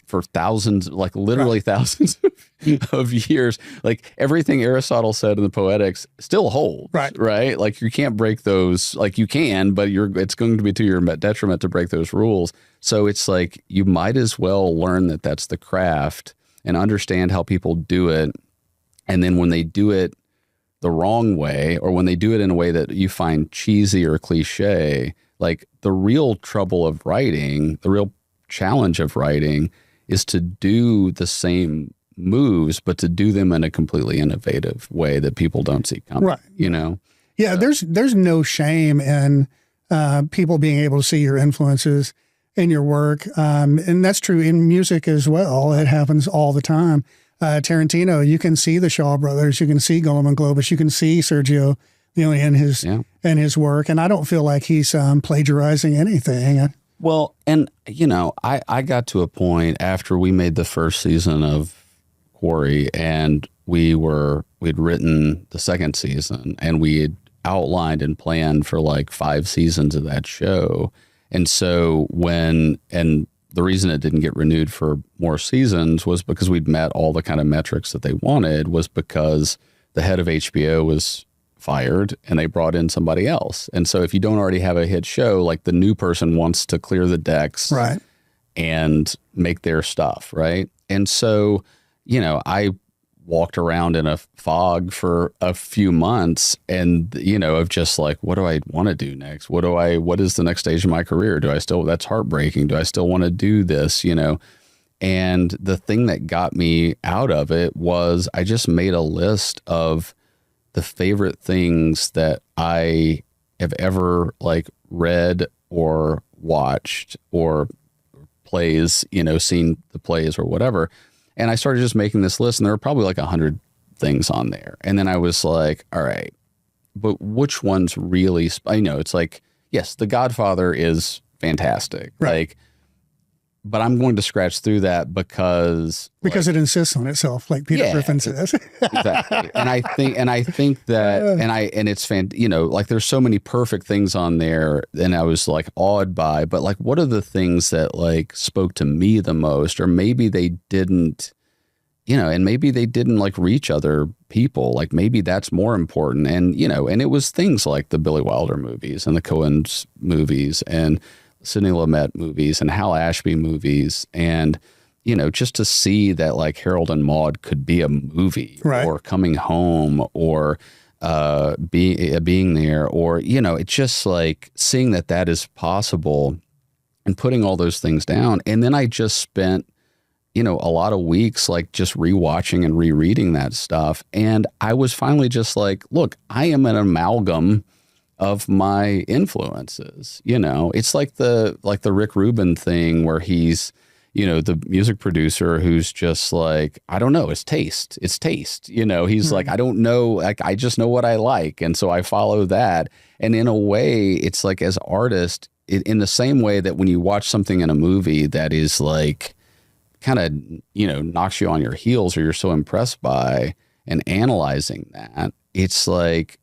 Speaker 2: for thousands, like literally thousands of years. Like everything Aristotle said in the Poetics still holds, right? Like you can't break those, like you can, but it's going to be to your detriment to break those rules. So it's like, you might as well learn that that's the craft and understand how people do it. And then when they do it the wrong way, or when they do it in a way that you find cheesy or cliche, like the real trouble of writing, the real challenge of writing is to do the same moves, but to do them in a completely innovative way that people don't see coming,
Speaker 1: right.
Speaker 2: You know?
Speaker 1: Yeah. So. There's no shame in people being able to see your influences in your work. And that's true in music as well. It happens all the time. Tarantino, you can see the Shaw Brothers, you can see Golan Globus, you can see Sergio, you know, in his work. And I don't feel like he's plagiarizing anything.
Speaker 2: Well, and, you know, I got to a point after we made the first season of Quarry, and we'd written the second season, and we had outlined and planned for like 5 seasons of that show. And so the reason it didn't get renewed for more seasons was because we'd met all the kind of metrics that they wanted, was because the head of HBO was fired and they brought in somebody else. And so if you don't already have a hit show, like the new person wants to clear the decks and make their stuff. Right. And so, you know, I walked around in a fog for a few months, and, you know, of just like, what do I want to do next? What is the next stage of my career? That's heartbreaking. Do I still want to do this? You know? And the thing that got me out of it was I just made a list of the favorite things that I have ever like read or watched, or plays, you know, seen the plays or whatever. And I started just making this list, and there were probably like 100 things on there. And then I was like, all right, but which ones really, I know it's like, yes, The Godfather is fantastic. Right. Like, but I'm going to scratch through that because
Speaker 1: it insists on itself, like Peter Griffin says.
Speaker 2: Exactly. And I think that, and it's you know, like there's so many perfect things on there, and I was like awed by, but like, what are the things that like spoke to me the most? Or maybe they didn't, you know, and maybe they didn't like reach other people. Like maybe that's more important. And, you know, and it was things like the Billy Wilder movies and the Coen's movies and Sidney Lumet movies and Hal Ashby movies. And, you know, just to see that like Harold and Maude could be a movie, or Coming Home, or being there, or, you know, it's just like seeing that is possible and putting all those things down. And then I just spent, you know, a lot of weeks like just rewatching and rereading that stuff. And I was finally just like, look, I am an amalgam of my influences. You know, it's like the Rick Rubin thing where he's, you know, the music producer who's just like, I don't know, it's taste. You know, he's like, I don't know, like, I just know what I like. And so I follow that. And in a way, it's like, as artists, in the same way that when you watch something in a movie that is like kind of, you know, knocks you on your heels, or you're so impressed by, and analyzing that, it's like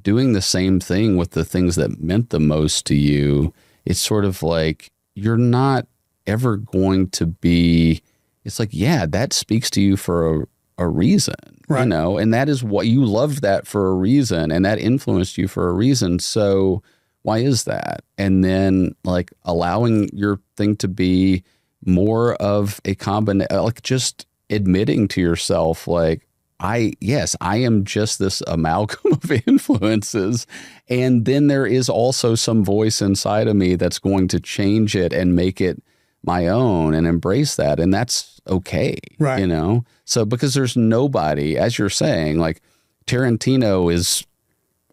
Speaker 2: doing the same thing with the things that meant the most to you. It's sort of like, you're not ever going to be, it's like, yeah, that speaks to you for a reason, you know, and that is what you loved that for a reason, and that influenced you for a reason. So why is that? And then like allowing your thing to be more of a combination, like just admitting to yourself, like, I am just this amalgam of influences. And then there is also some voice inside of me that's going to change it and make it my own and embrace that. And that's okay. Right. You know? So, because there's nobody, as you're saying, like Tarantino is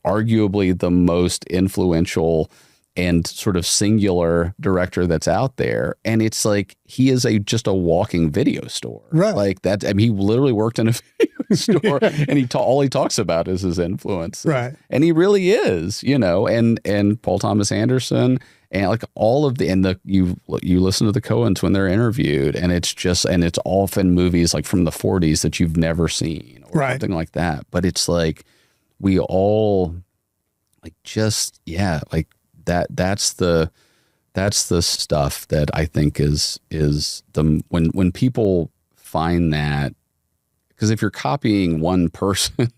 Speaker 2: arguably the most influential and sort of singular director that's out there. And it's like, he is just a walking video store.
Speaker 1: Right.
Speaker 2: Like that. I mean, he literally worked in a video store and all he talks about is his influence.
Speaker 1: Right.
Speaker 2: And he really is, and Paul Thomas Anderson and like all of you listen to the Coens when they're interviewed, and it's often movies like from the 40s that you've never seen or
Speaker 1: right.
Speaker 2: something like that. But it's like, we all like like that's the stuff that I think is when people find that, because if you're copying one person,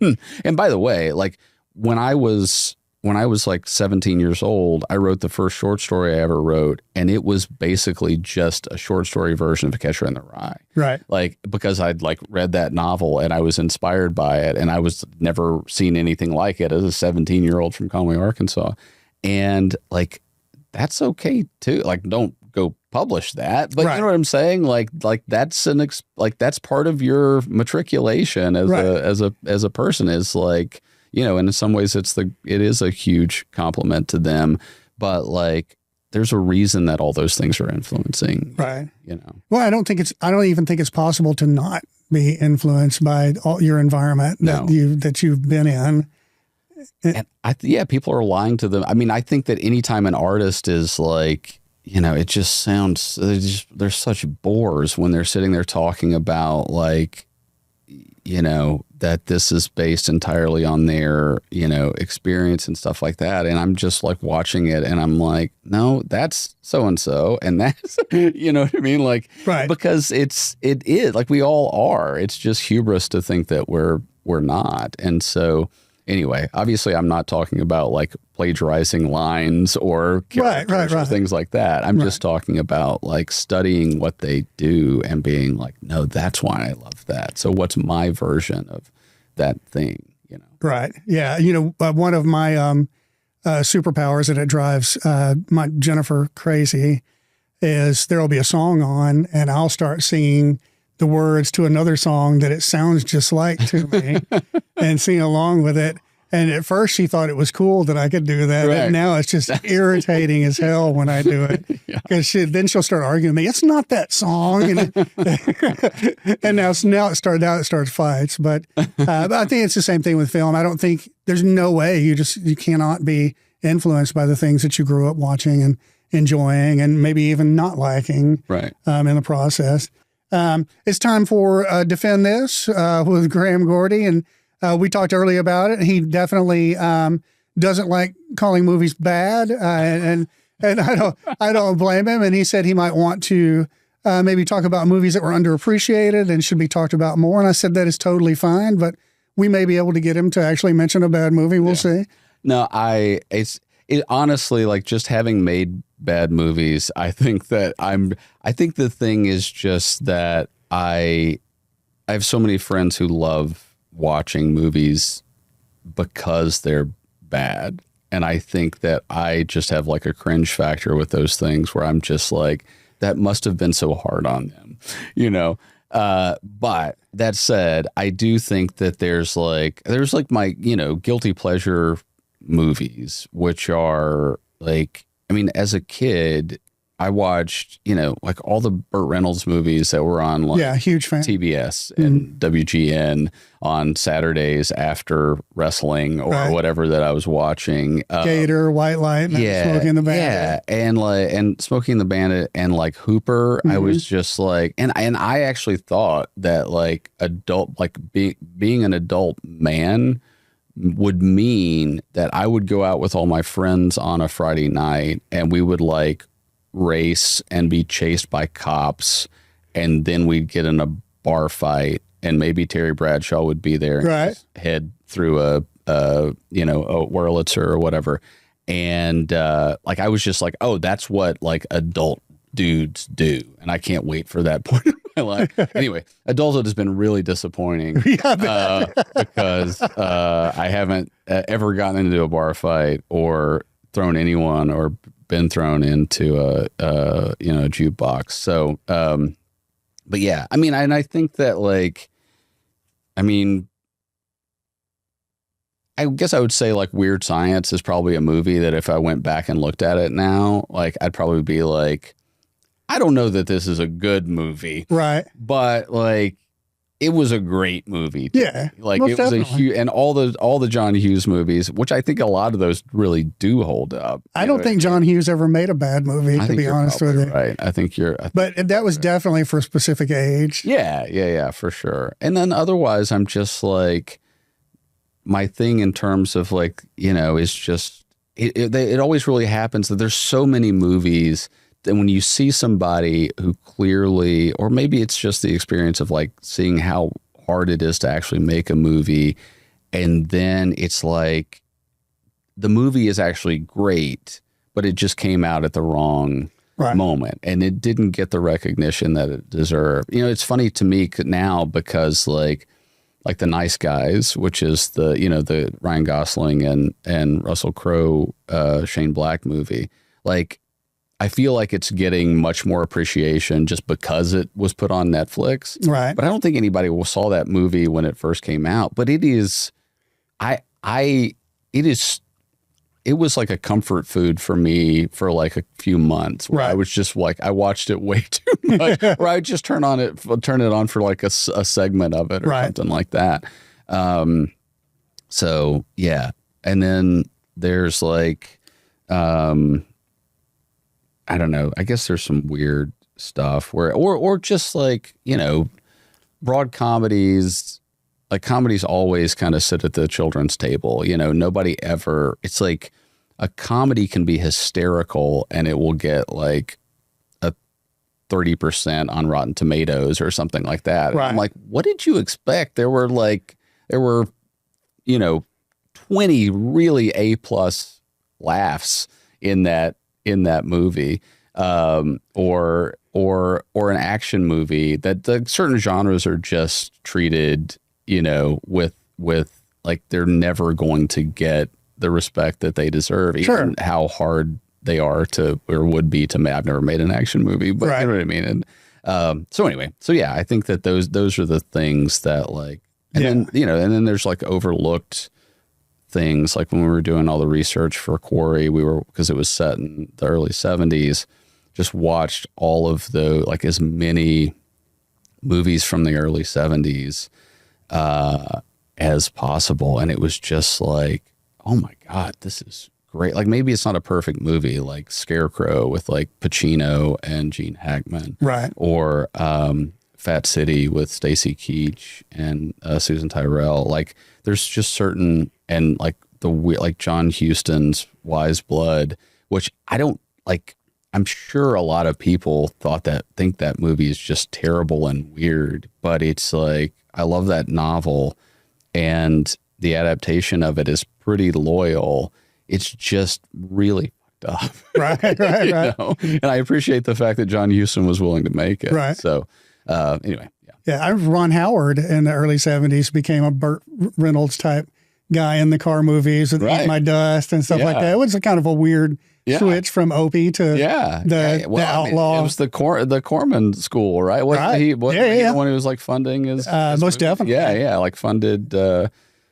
Speaker 2: and by the way, like when I was like 17 years old, I wrote the first short story I ever wrote, and it was basically just a short story version of Catcher in the Rye.
Speaker 1: Right.
Speaker 2: Like, because I'd like read that novel and I was inspired by it, and I was never seen anything like it as a 17-year-old from Conway, Arkansas. And like, that's okay too. Like, don't go publish that, but right. You know what I'm saying? Like that's that's part of your matriculation as right. as a person, is like, and in some ways it is a huge compliment to them, but like, there's a reason that all those things are influencing,
Speaker 1: right? Well, I don't even think it's possible to not be influenced by all your environment that you've been in.
Speaker 2: And people are lying to them. I mean, I think that anytime an artist is like, it just sounds, they're such bores when they're sitting there talking about like, that this is based entirely on their, experience and stuff like that. And I'm just like watching it and I'm like, no, that's so-and-so. And that's, you know what I mean? Like,
Speaker 1: right.
Speaker 2: Because it is like, we all are. It's just hubris to think that we're not. And so anyway, obviously I'm not talking about like plagiarizing lines or characters or things like that. I'm just talking about like studying what they do and being like, no, that's why I love that. So what's my version of that thing,
Speaker 1: Right. Yeah. One of my superpowers, and it drives my Jennifer crazy, is there'll be a song on and I'll start singing the words to another song that it sounds just like to me and sing along with it. And at first she thought it was cool that I could do that. Right. And now it's just irritating as hell when I do it, because then she'll start arguing with me. It's not that song. And now it starts fights. But I think it's the same thing with film. I don't think there's no way you cannot be influenced by the things that you grew up watching and enjoying and maybe even not liking in the process. It's time for Defend This with Graham Gordy. And we talked earlier about it. He definitely doesn't like calling movies bad. And I don't blame him. And he said he might want to maybe talk about movies that were underappreciated and should be talked about more. And I said that is totally fine, but we may be able to get him to actually mention a bad movie. We'll see. No,
Speaker 2: honestly, like, just having made bad movies, I think the thing is just that I have so many friends who love watching movies because they're bad. And I think that I just have like a cringe factor with those things where I'm just like, that must have been so hard on them, but that said, I do think that there's like my, guilty pleasure movies, which are like, I mean, as a kid, I watched, like all the Burt Reynolds movies that were on like
Speaker 1: huge fan.
Speaker 2: TBS and WGN on Saturdays after wrestling or whatever that I was watching.
Speaker 1: Gator, White Light, Smokey and the Bandit.
Speaker 2: Yeah, and Smokey and the Bandit and like Hooper. I was just like, and I actually thought that like being an adult man would mean that I would go out with all my friends on a Friday night and we would like race and be chased by cops, and then we'd get in a bar fight and maybe Terry Bradshaw would be there and just head through a Wurlitzer or whatever. And like, I was just like, oh, that's what like adult dudes do. And I can't wait for that point in my life. Anyway, adulthood has been really disappointing because I haven't ever gotten into a bar fight or thrown anyone or been thrown into a jukebox. So, but yeah, I mean, and I think that like, I mean, I guess I would say like Weird Science is probably a movie that if I went back and looked at it now, like I'd probably be like, I don't know that this is a good movie,
Speaker 1: Right.
Speaker 2: but like it was a great movie.
Speaker 1: Yeah.
Speaker 2: Like
Speaker 1: most
Speaker 2: it was
Speaker 1: definitely.
Speaker 2: a huge, and all the John Hughes movies, which I think a lot of those really do hold up.
Speaker 1: I don't think John Hughes ever made a bad movie,
Speaker 2: I
Speaker 1: to
Speaker 2: think
Speaker 1: be
Speaker 2: you're
Speaker 1: honest with
Speaker 2: probably
Speaker 1: you.
Speaker 2: right. I think you're.
Speaker 1: But that was definitely for a specific age.
Speaker 2: Yeah, for sure. And then otherwise, I'm just like, my thing in terms of like, is just, it always really happens that there's so many movies that when you see somebody who clearly, or maybe it's just the experience of like seeing how hard it is to actually make a movie. And then it's like, the movie is actually great, but it just came out at the wrong moment and it didn't get the recognition that it deserved. It's funny to me now because like The Nice Guys, which is the Ryan Gosling and Russell Crowe, Shane Black movie. Like, I feel like it's getting much more appreciation just because it was put on Netflix.
Speaker 1: Right.
Speaker 2: But I don't think anybody saw that movie when it first came out. But it is, it was like a comfort food for me for like a few months where I was just like, I watched it way too much, or I would just turn it on for like a segment of it or something like that. So yeah. And then there's like, I don't know, I guess there's some weird stuff where, or just like, broad comedies, like comedies always kind of sit at the children's table, nobody ever, it's like a comedy can be hysterical and it will get like a 30% on Rotten Tomatoes or something like that.
Speaker 1: Right.
Speaker 2: I'm like, what did you expect? There were 20 really A+ laughs in that movie, or an action movie that the certain genres are just treated, with like they're never going to get the respect that they deserve, even how hard they are to, or would be to make. I've never made an action movie, but you know what I mean? And, so anyway, so yeah, I think that those are the things that like, and then, and then there's like overlooked things, like when we were doing all the research for Quarry, because it was set in the early 70s, just watched all of like as many movies from the early 70s as possible. And it was just like, oh my God, this is great. Like maybe it's not a perfect movie like Scarecrow with like Pacino and Gene Hackman.
Speaker 1: Right.
Speaker 2: Or Fat City with Stacy Keach and Susan Tyrrell. Like there's just certain, and like like John Huston's Wise Blood, which I don't like. I'm sure a lot of people think that movie is just terrible and weird, but it's like, I love that novel and the adaptation of it is pretty loyal. It's just really fucked up.
Speaker 1: Right.
Speaker 2: And I appreciate the fact that John Huston was willing to make it.
Speaker 1: Right.
Speaker 2: So anyway, yeah.
Speaker 1: Yeah, Ron Howard in the early 70s became a Burt Reynolds type guy in the car movies with Eat My Dust and stuff like that. It was a kind of a weird switch from Opie to the outlaw.
Speaker 2: It was the Corman school, right? The one who was like funding his
Speaker 1: most definitely.
Speaker 2: Yeah, like funded, and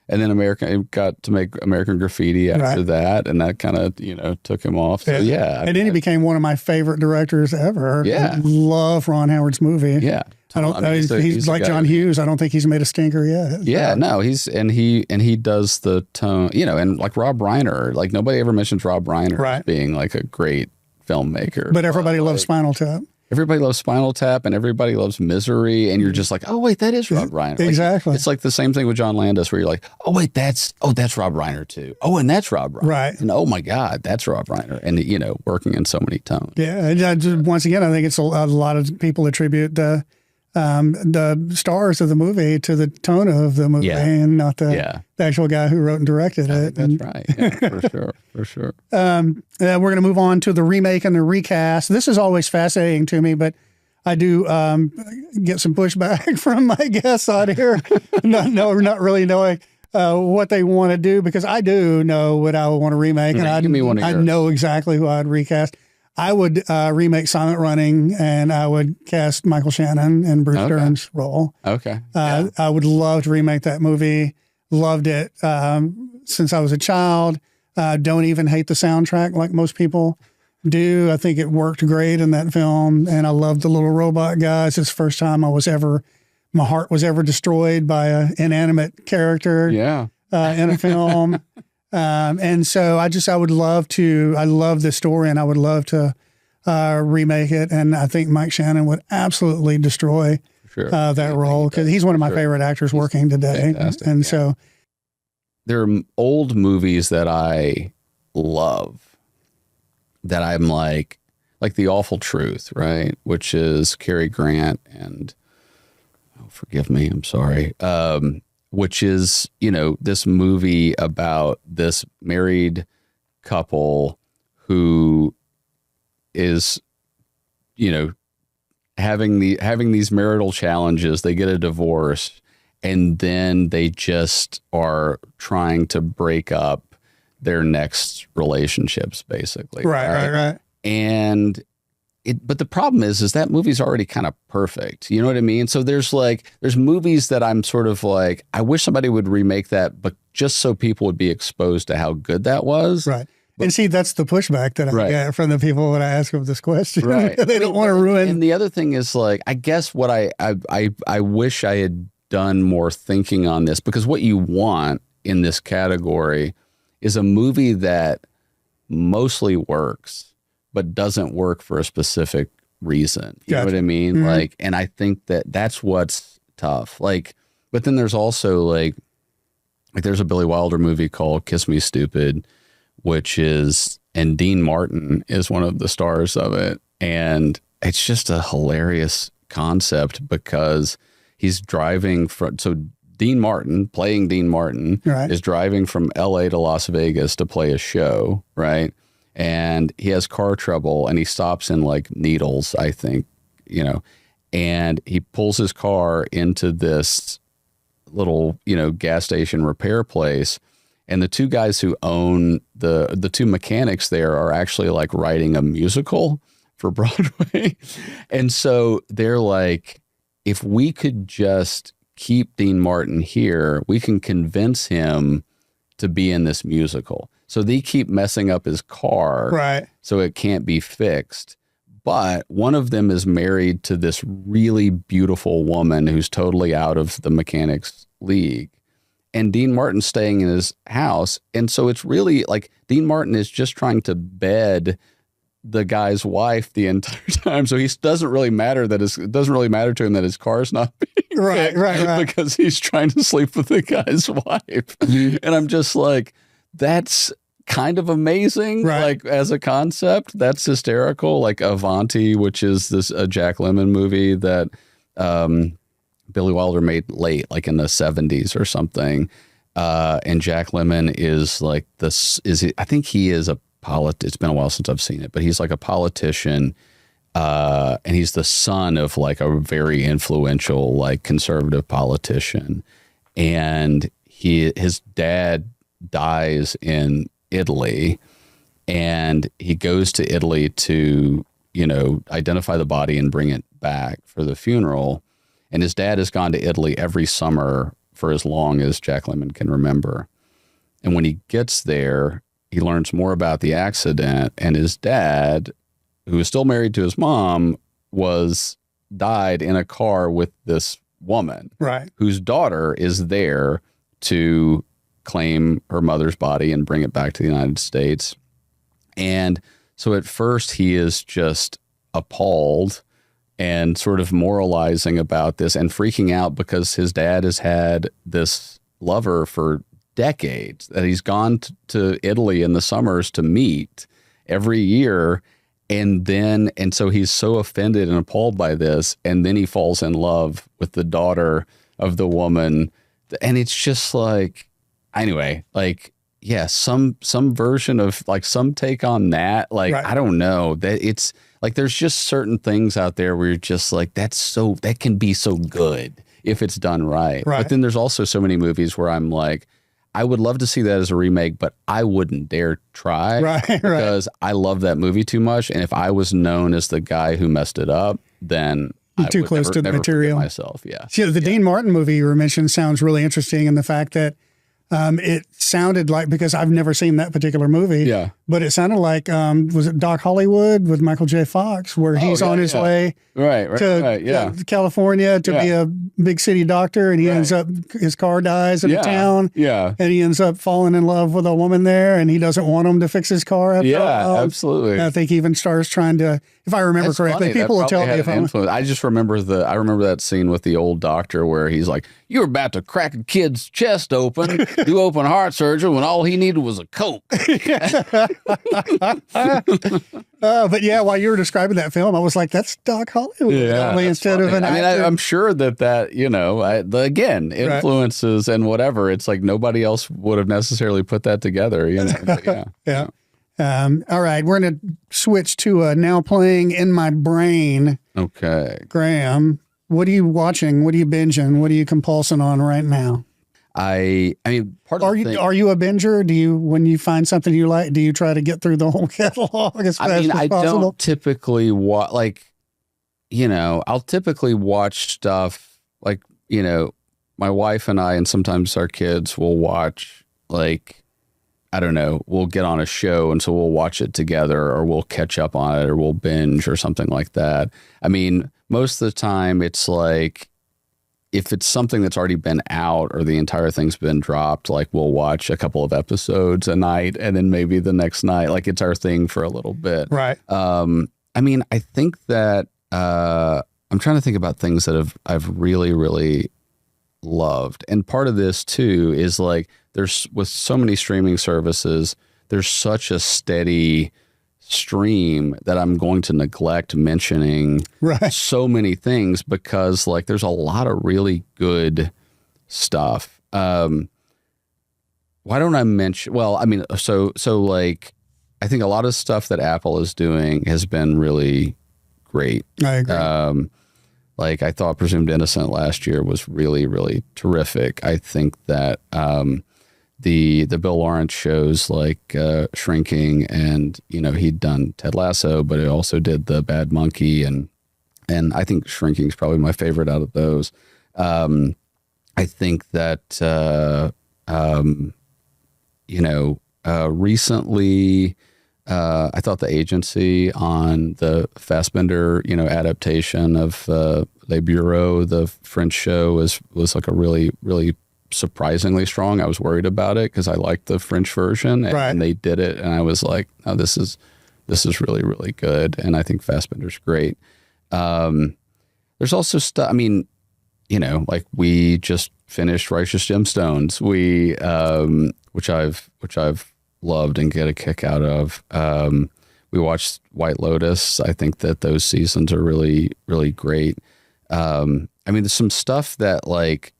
Speaker 2: then got to make American Graffiti after that, and that kind of took him off. So and
Speaker 1: then he became one of my favorite directors ever.
Speaker 2: Yeah,
Speaker 1: I love Ron Howard's movie.
Speaker 2: Yeah.
Speaker 1: He's like John Hughes. I don't think he's made a stinker yet.
Speaker 2: Yeah, no, he does the tone, and like Rob Reiner, like nobody ever mentions Rob Reiner as being like a great filmmaker.
Speaker 1: But everybody loves Spinal Tap.
Speaker 2: Everybody loves Spinal Tap and everybody loves Misery. And you're just like, oh, wait, that is Rob Reiner.
Speaker 1: Exactly.
Speaker 2: Like, it's like the same thing with John Landis where you're like, oh, wait, that's Rob Reiner too. Oh, and that's Rob Reiner.
Speaker 1: Right.
Speaker 2: And oh my God, that's Rob Reiner. And, working in so many tones.
Speaker 1: Yeah. And once again, I think it's a lot of people attribute the stars of the movie to the tone of the movie and not the actual guy who wrote and directed it.
Speaker 2: That's right. Yeah, for sure.
Speaker 1: We're going to move on to the remake and the recast. This is always fascinating to me, but I do get some pushback from my guests on here, not really knowing what they want to do, because I do know what I would want to remake, and I know exactly who I'd recast. I would remake Silent Running, and I would cast Michael Shannon in Bruce Dern's role.
Speaker 2: Okay.
Speaker 1: I would love to remake that movie. Loved it. since I was a child. Don't even hate the soundtrack like most people do. I think it worked great in that film, and I loved the little robot guys. It's the first time my heart was ever destroyed by an inanimate character.
Speaker 2: Yeah.
Speaker 1: In a film. And so I love this story, and I would love to remake it. And I think Mike Shannon would absolutely destroy that role, because he's one of my favorite actors working today.
Speaker 2: Fantastic.
Speaker 1: And so
Speaker 2: there are old movies that I love that I'm like The Awful Truth, right? Which is Cary Grant and, oh, forgive me, I'm sorry. Which is, this movie about this married couple who is, having these marital challenges. They get a divorce, and then they just are trying to break up their next relationships, basically.
Speaker 1: Right.
Speaker 2: And but the problem is that movie's already kind of perfect. You know what I mean? So there's movies that I'm sort of like, I wish somebody would remake that, but just so people would be exposed to how good that was.
Speaker 1: Right. And see, that's the pushback that I get from the people when I ask them this question.
Speaker 2: Right.
Speaker 1: They don't want to ruin.
Speaker 2: And the other thing is, like, I guess what I wish I had done more thinking on this, because what you want in this category is a movie that mostly works, but doesn't work for a specific reason. You know what I mean? Mm-hmm. Like, and I think that's what's tough. Like, but then there's also like there's a Billy Wilder movie called Kiss Me Stupid, and Dean Martin is one of the stars of it. And it's just a hilarious concept, because he's driving so Dean Martin, playing Dean Martin, is driving from LA to Las Vegas to play a show, right? And he has car trouble, and he stops in like Needles, I think, and he pulls his car into this little, gas station repair place. And the two guys who own the two mechanics there are actually like writing a musical for Broadway. And so they're like, if we could just keep Dean Martin here, we can convince him to be in this musical. So they keep messing up his car, right? So it can't be fixed. But one of them is married to this really beautiful woman who's totally out of the mechanics league. And Dean Martin's staying in his house. And so it's really like Dean Martin is just trying to bed the guy's wife the entire time. So it doesn't really matter to him that his car's not being
Speaker 1: right.
Speaker 2: Because he's trying to sleep with the guy's wife. And I'm just like, that's kind of amazing. Like, as a concept, that's hysterical. Like Avanti, which is a Jack Lemmon movie that Billy Wilder made late, like in the 70s or something. And Jack Lemmon is like I think he is a it's been a while since I've seen it, but he's like a politician, and he's the son of like a very influential, like conservative politician. And his dad dies in Italy, and he goes to Italy to, identify the body and bring it back for the funeral. And his dad has gone to Italy every summer for as long as Jack Lemmon can remember. And when he gets there, he learns more about the accident, and his dad, who is still married to his mom, died in a car with this woman, whose daughter is there to claim her mother's body and bring it back to the United States. And so at first he is just appalled and sort of moralizing about this and freaking out, because his dad has had this lover for decades that he's gone to Italy in the summers to meet every year. And so he's so offended and appalled by this. And then he falls in love with the daughter of the woman. And it's just like, anyway, like, yeah, some version of like some take on that. Like, I don't know, that it's like, there's just certain things out there where you're just like, that can be so good if it's done right. But then there's also so many movies where I'm like, I would love to see that as a remake, but I wouldn't dare try because I love that movie too much. And if I was known as the guy who messed it up, then I
Speaker 1: too
Speaker 2: would
Speaker 1: close to the
Speaker 2: never
Speaker 1: material
Speaker 2: myself. Yeah.
Speaker 1: See, the Dean Martin movie you were mentioning sounds really interesting in the fact that It sounded like, because I've never seen that particular movie,
Speaker 2: Yeah.
Speaker 1: but it sounded like, was it Doc Hollywood with Michael J. Fox, where he's on his way to California to be a big city doctor, and he ends up, his car dies in a town, and he ends up falling in love with a woman there, and he doesn't want him to fix his car.
Speaker 2: Absolutely.
Speaker 1: I think he even starts trying to, if I remember correctly,
Speaker 2: funny.
Speaker 1: people will tell me if I'm.
Speaker 2: I just remember I remember that scene with the old doctor where he's like, "You're about to crack a kid's chest open, do open heart surgery when all he needed was a Coke."
Speaker 1: But yeah, while you were describing that film, I was like, "That's Doc Hollywood." Instead of an actor.
Speaker 2: I'm sure that again, influences and whatever. It's like nobody else would have necessarily put that together. But
Speaker 1: yeah. All right, we're going to switch to now playing in my brain.
Speaker 2: Okay,
Speaker 1: Graham, what are you watching? What are you binging? What are you compulsing on right now?
Speaker 2: I mean,
Speaker 1: are you a binger? Do you, when you find something you like, do you try to get through the whole catalog as fast as possible?
Speaker 2: I don't typically watch, I'll typically watch stuff like, my wife and I, and sometimes our kids will watch, I don't know, we'll get on a show, and so we'll watch it together, or we'll catch up on it, or we'll binge or something like that. I mean, most of the time it's like, if it's something that's already been out or the entire thing's been dropped, we'll watch a couple of episodes a night, and then maybe the next night, it's our thing for a little bit.
Speaker 1: Right.
Speaker 2: I mean, I think that I'm trying to think about things that I've really, really loved. And part of this too is there's, with so many streaming services, there's such a steady stream that I'm going to neglect mentioning so many things, because there's a lot of really good stuff. Why don't I mention, I mean, so I think a lot of stuff that Apple is doing has been really great.
Speaker 1: I agree.
Speaker 2: I thought Presumed Innocent last year was really, really terrific. I think that the Bill Lawrence shows Shrinking, and he'd done Ted Lasso, but he also did The Bad Monkey, and I think Shrinking is probably my favorite out of those. I think that recently I thought The Agency, on the Fassbender adaptation of Les Bureaux, the French show, was a really, really surprisingly strong. I was worried about it because I liked the French version, and they did it, and I was like, "Oh, this is really, really good." And I think Fassbender's great. There's also stuff. I mean, we just finished Righteous Gemstones, which I've loved and get a kick out of. We watched White Lotus. I think that those seasons are really, really great. I mean, there's some stuff that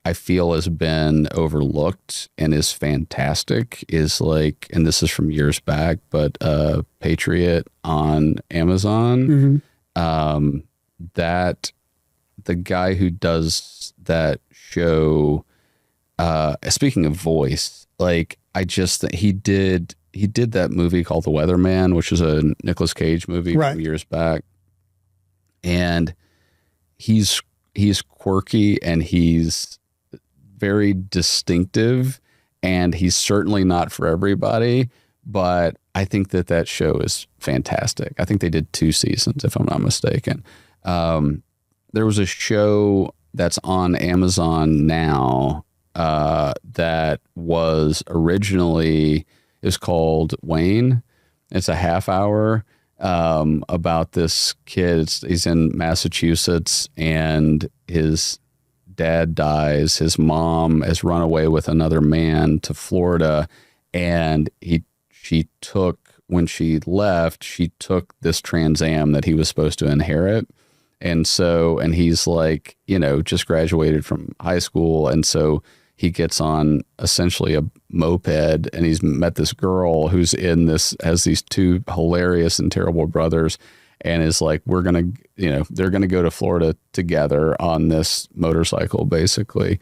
Speaker 2: I feel has been overlooked and is fantastic, and this is from years back, but Patriot on Amazon.
Speaker 1: Mm-hmm.
Speaker 2: That the guy who does that show, speaking of voice, I just think he did that movie called The Weatherman, which is a Nicolas Cage movie from years back, and he's quirky, and he's very distinctive, and he's certainly not for everybody, but I think that show is fantastic. I think they did 2 seasons, if I'm not mistaken. There was a show that's on Amazon now that was originally, it was called Wayne. It's a half hour about this kid. He's in Massachusetts, and his dad dies. His mom has run away with another man to Florida, and when she left, she took this Trans Am that he was supposed to inherit. And he's just graduated from high school. And so he gets on essentially a moped, and he's met this girl who's has these 2 hilarious and terrible brothers, and is they're going to go to Florida together on this motorcycle, basically.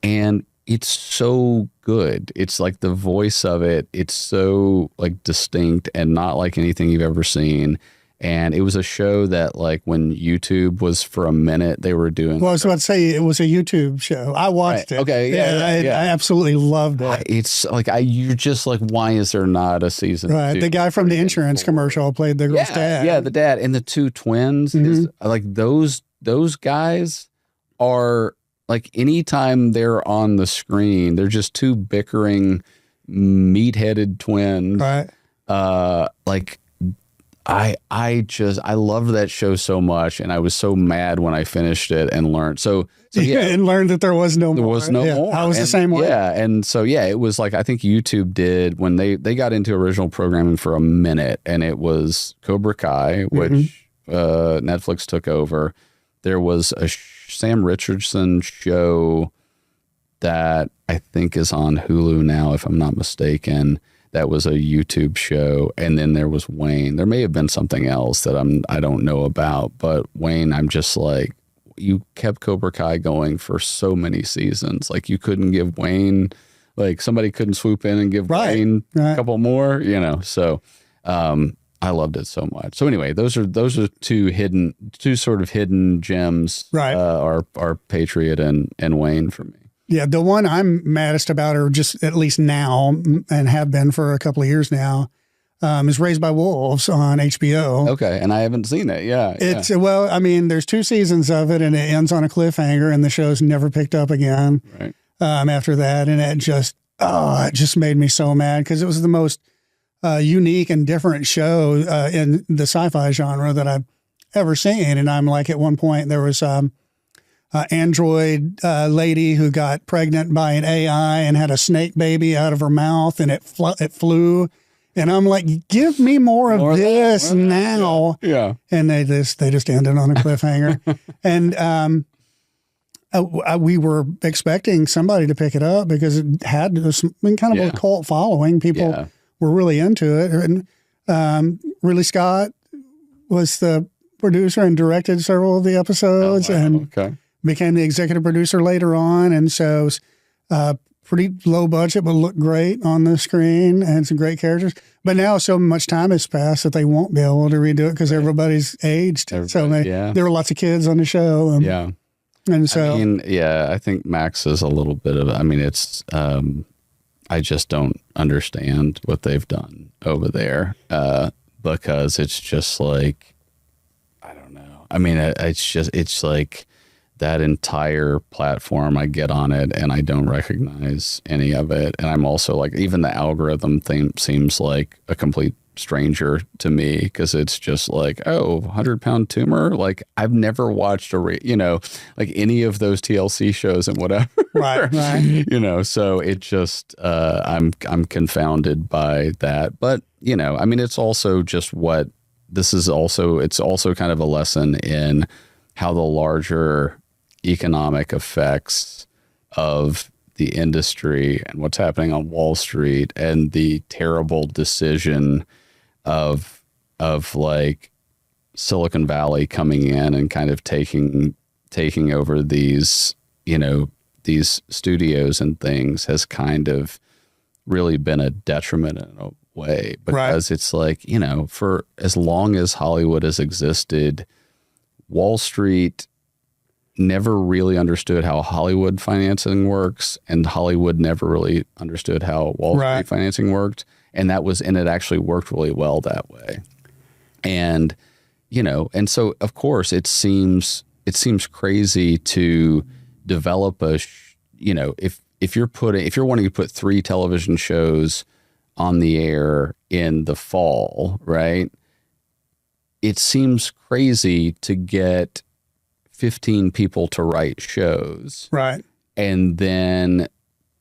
Speaker 2: And it's so good. It's the voice of it. It's so distinct and not like anything you've ever seen. And it was a show that, like, when YouTube was for a minute, they were doing.
Speaker 1: Well, I was about to say it was a YouTube show. I watched it.
Speaker 2: Okay,
Speaker 1: I absolutely loved it.
Speaker 2: It's like you're just like, why is there not a season?
Speaker 1: Right,
Speaker 2: 2,
Speaker 1: the guy from the insurance commercial played the girl's dad.
Speaker 2: Yeah, the dad and the two twins. Is, like those guys are like, anytime they're on the screen, they're just two bickering, meat-headed twins.
Speaker 1: Right.
Speaker 2: Like. I loved that show so much, and I was so mad when I finished it and learned. So yeah,
Speaker 1: and learned that there was no more.
Speaker 2: There was no more.
Speaker 1: I was the same way.
Speaker 2: Yeah, and so it was like, I think YouTube did when they got into original programming for a minute, and it was Cobra Kai, which Netflix took over. There was a Sam Richardson show that I think is on Hulu now, if I'm not mistaken. That was a YouTube show. And then there was Wayne. There may have been something else that I don't know about, but Wayne, I'm just like, you kept Cobra Kai going for so many seasons. Like, you couldn't give Wayne, like, somebody couldn't swoop in and give Wayne a couple more, so I loved it so much. So anyway, those are two sort of hidden gems,
Speaker 1: right?
Speaker 2: Are Patriot and Wayne for me.
Speaker 1: Yeah, the one I'm maddest about, or just at least now, and have been for a couple of years now, is Raised by Wolves on HBO.
Speaker 2: Okay, and I haven't seen it. Yeah,
Speaker 1: it's well, I mean, there's 2 seasons of it, and it ends on a cliffhanger, and the show's never picked up again.
Speaker 2: Right.
Speaker 1: After that, and it just made me so mad, because it was the most unique and different show in the sci-fi genre that I've ever seen. And I'm like, at one point there was android lady who got pregnant by an AI and had a snake baby out of her mouth, and it flew. And I'm like, give me more of this now.
Speaker 2: Yeah.
Speaker 1: And they just ended on a cliffhanger. And we were expecting somebody to pick it up, because it had kind of a cult following. People were really into it. And Ridley Scott was the producer and directed several of the episodes. And became the executive producer later on. And so pretty low budget, but looked great on the screen, and some great characters. But now so much time has passed that they won't be able to redo it, because everybody's aged. There were lots of kids on the show. And so,
Speaker 2: I think Max is a little bit of, it's, I just don't understand what they've done over there, because it's just like, I don't know. It's like, that entire platform, I get on it and I don't recognize any of it. And I'm also like, even the algorithm thing seems like a complete stranger to me, because it's just like, 100-pound tumor. Like, I've never watched like any of those TLC shows and whatever.
Speaker 1: Right.
Speaker 2: So it just, I'm confounded by that. But, it's also just it's also kind of a lesson in how the larger economic effects of the industry and what's happening on Wall Street, and the terrible decision of like Silicon Valley coming in and kind of taking over these, these studios and things, has kind of really been a detriment in a way, because it's like, for as long as Hollywood has existed, Wall Street never really understood how Hollywood financing works, and Hollywood never really understood how Wall Street financing worked. And it actually worked really well that way. And, and so of course it seems crazy to develop if you're wanting to put 3 television shows on the air in the fall, right? It seems crazy to get 15 people to write shows.
Speaker 1: Right.
Speaker 2: And then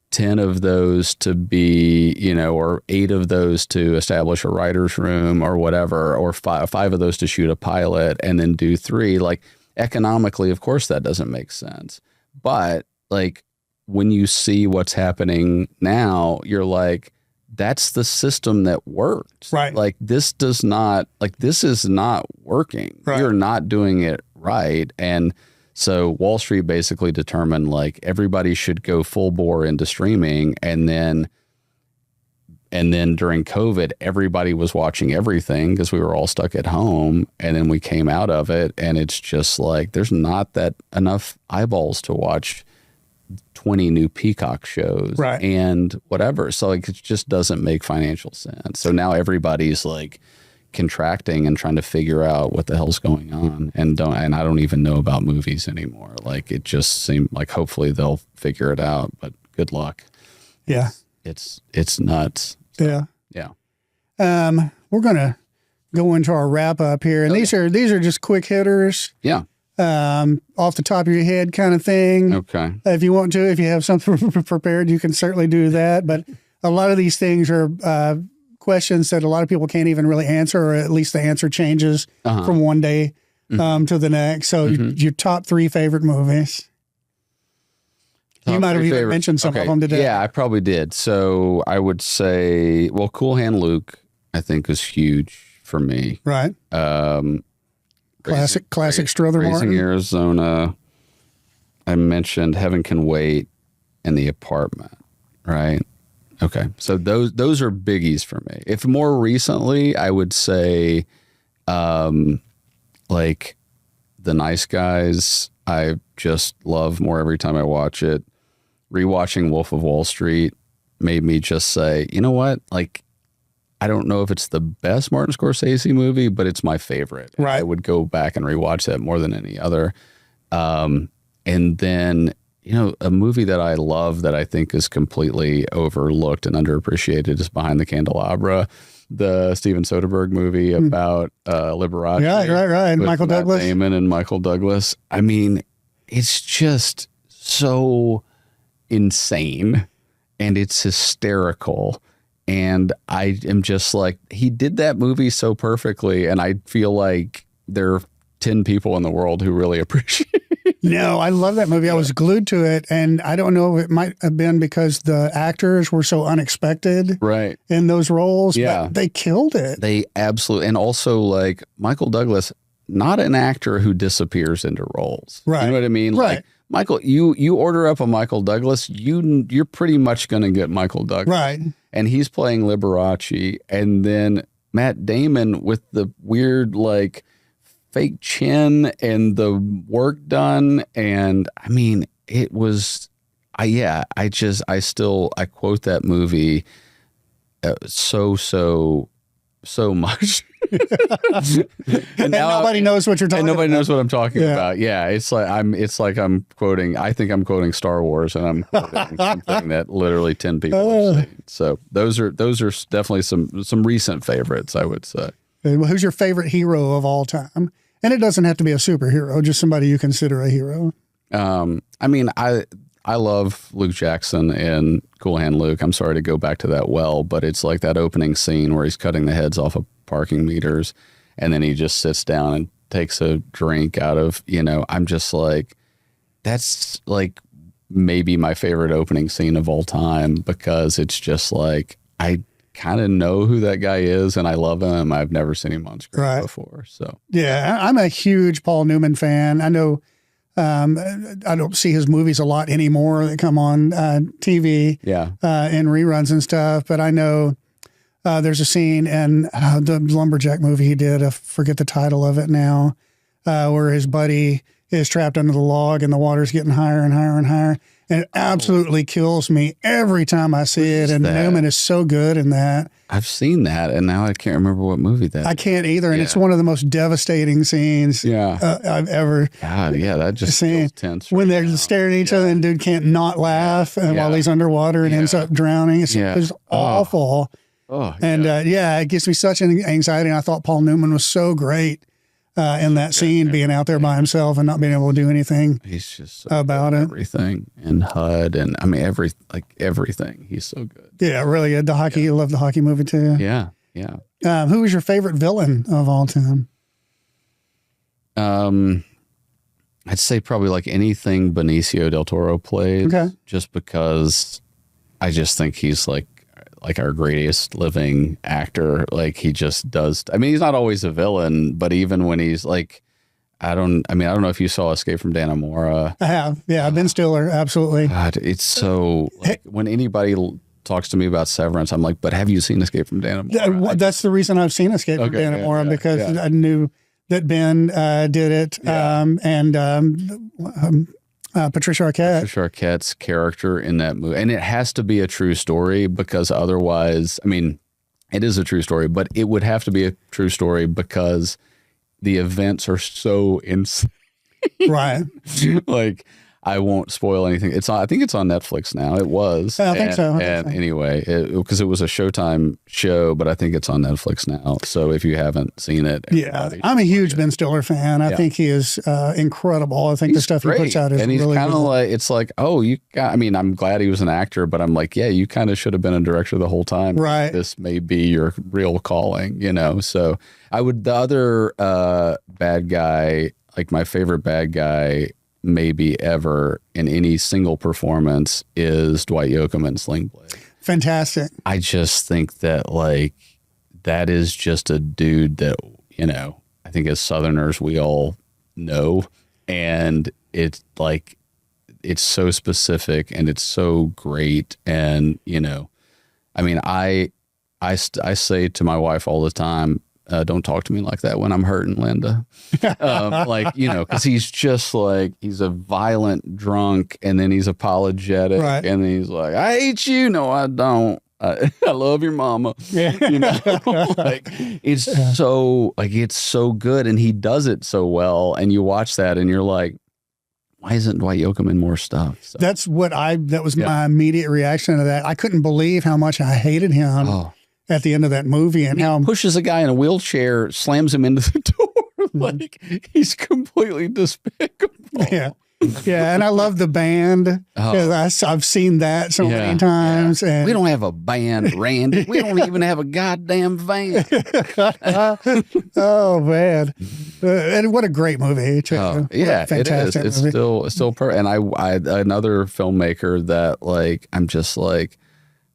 Speaker 2: 10 of those to be, or 8 of those to establish a writer's room or whatever, or 5 of those to shoot a pilot, and then do 3. Like, economically, of course, that doesn't make sense. But like, when you see what's happening now, you're like, that's the system that works.
Speaker 1: Right.
Speaker 2: Like, this is not working.
Speaker 1: Right.
Speaker 2: You're not doing it right. And so Wall Street basically determined, like, everybody should go full bore into streaming, and then And then during COVID, everybody was watching everything because we were all stuck at home. And then we came out of it, and it's just like there's not that enough eyeballs to watch 20 new Peacock shows and whatever. So like, it just doesn't make financial sense. So now everybody's like contracting and trying to figure out what the hell's going on. And I don't even know about movies anymore. Like, it just seemed like hopefully they'll figure it out, but good luck.
Speaker 1: Yeah.
Speaker 2: It's nuts. So,
Speaker 1: yeah. We're going to go into our wrap up here. And these are just quick hitters.
Speaker 2: Yeah.
Speaker 1: Off the top of your head kind of thing.
Speaker 2: Okay.
Speaker 1: If you want to, if you have something prepared, you can certainly do that. But a lot of these things are questions that a lot of people can't even really answer, or at least the answer changes from one day to the next. So your top 3 favorite movies. You might have even mentioned some of them today.
Speaker 2: Yeah, I probably did. So I would say, well, Cool Hand Luke, I think, is huge for me.
Speaker 1: Right. Classic Strother Martin.
Speaker 2: Raising Arizona. I mentioned Heaven Can Wait and The Apartment, right? Okay. So those are biggies for me. If more recently, I would say like The Nice Guys, I just love more every time I watch it. Rewatching Wolf of Wall Street made me just say, you know what? Like, I don't know if it's the best Martin Scorsese movie, but it's my favorite.
Speaker 1: Right.
Speaker 2: I would go back and rewatch that more than any other. And then, you know, a movie that I love that I think is completely overlooked and underappreciated is Behind the Candelabra, the Steven Soderbergh movie about Liberace.
Speaker 1: Yeah, right. Michael Douglas.
Speaker 2: Matt Damon and Michael Douglas. I mean, it's just so insane and it's hysterical. And I am just like, he did that movie so perfectly. And I feel like there are 10 people in the world who really appreciate it.
Speaker 1: No, I love that movie. I was glued to it. And I don't know if it might have been because the actors were so unexpected in those roles.
Speaker 2: Yeah.
Speaker 1: But they killed it.
Speaker 2: They absolutely. And also, like, Michael Douglas, not an actor who disappears into roles.
Speaker 1: Right.
Speaker 2: You know what I mean?
Speaker 1: Right.
Speaker 2: Like, Michael, you order up a Michael Douglas, you're pretty much going to get Michael Douglas.
Speaker 1: Right.
Speaker 2: And he's playing Liberace. And then Matt Damon with the weird, like, fake chin and the work done. And I mean, it was, I quote that movie so much.
Speaker 1: and nobody knows what you're talking about.
Speaker 2: Nobody knows what I'm talking about. Yeah. It's like I'm quoting, I think I'm quoting Star Wars, and I'm quoting something that literally 10 people have seen. So those are definitely some recent favorites, I would say.
Speaker 1: Well, who's your favorite hero of all time? And it doesn't have to be a superhero, just somebody you consider a hero.
Speaker 2: I mean, I love Luke Jackson and Cool Hand Luke. I'm sorry to go back to that well, but it's like that opening scene where he's cutting the heads off of parking meters, and then he just sits down and takes a drink out of, you know, I'm just like, that's like maybe my favorite opening scene of all time, because it's just like, I kind of know who that guy is and I love him. I've never seen him on screen before. So
Speaker 1: yeah, I'm a huge Paul Newman fan. I know I don't see his movies a lot anymore that come on TV in reruns and stuff, but I know there's a scene in the Lumberjack movie he did, I forget the title of it now, where his buddy is trapped under the log and the water's getting higher and higher and higher. And it absolutely kills me every time I see it. And Newman is so good in that.
Speaker 2: I've seen that, and now I can't remember what movie that is.
Speaker 1: I can't either. And it's one of the most devastating scenes I've ever
Speaker 2: that just feels tense.
Speaker 1: When they're staring at each other and dude can't not laugh while he's underwater and ends up drowning. It's awful. It gives me such an anxiety. And I thought Paul Newman was so great in that scene, being out there by himself and not being able to do anything.
Speaker 2: He's just so
Speaker 1: about it.
Speaker 2: Everything, and HUD, and I mean everything. He's so good.
Speaker 1: Yeah, really good. The hockey, you love the hockey movie too.
Speaker 2: Yeah.
Speaker 1: Who was your favorite villain of all time?
Speaker 2: I'd say probably like anything Benicio del Toro plays.
Speaker 1: Okay.
Speaker 2: Just because I just think he's like our greatest living actor. Like, he just does. I mean, he's not always a villain, but even when he's like, I don't know if you saw Escape from Dannemora.
Speaker 1: I have. Yeah, Ben Stiller. Absolutely.
Speaker 2: God, it's so like, when anybody talks to me about Severance, I'm like, but have you seen Escape from Dannemora?
Speaker 1: That's the reason I've seen Escape from Dannemora, because I knew that Ben did it, and Patricia Arquette.
Speaker 2: Patricia Arquette's character in that movie. And it has to be a true story, because otherwise, I mean, it is a true story, but it would have to be a true story because the events are so insane.
Speaker 1: Right.
Speaker 2: Like, I won't spoil anything. I think it's on Netflix now. It was.
Speaker 1: I think so.
Speaker 2: Anyway, because it was a Showtime show, but I think it's on Netflix now. So if you haven't seen it,
Speaker 1: I'm a huge Ben Stiller fan. I think he is incredible. I think the stuff
Speaker 2: great.
Speaker 1: He puts out is
Speaker 2: and he's
Speaker 1: really
Speaker 2: kind of
Speaker 1: good.
Speaker 2: like, it's like, oh, I'm glad he was an actor, but I'm like, yeah, you kind of should have been a director the whole time.
Speaker 1: Right.
Speaker 2: This may be your real calling, So the other bad guy, like my favorite bad guy maybe ever in any single performance, is Dwight Yoakam in Sling Blade.
Speaker 1: Fantastic.
Speaker 2: I just think that, like, that is just a dude that, I think as Southerners we all know, and it's like, it's so specific and it's so great. And, I mean, I say to my wife all the time, don't talk to me like that when I'm hurting, Linda. Because he's just like, he's a violent drunk, and then he's apologetic,
Speaker 1: right.
Speaker 2: And then he's like, I hate you. No, I don't. I love your mama.
Speaker 1: Yeah.
Speaker 2: It's so good, and he does it so well. And you watch that, and you're like, why isn't Dwight Yoakam in more stuff? So.
Speaker 1: That was my immediate reaction to that. I couldn't believe how much I hated him. Oh. At the end of that movie, and how
Speaker 2: pushes a guy in a wheelchair, slams him into the door, like he's completely despicable.
Speaker 1: Yeah, and I love the band. I've seen that so many times. And
Speaker 2: we don't have a band, Randy. We don't even have a goddamn van.
Speaker 1: Oh man, and what a great movie! Too.
Speaker 2: Fantastic. It is. It's still perfect. And I another filmmaker that, like, I'm just like,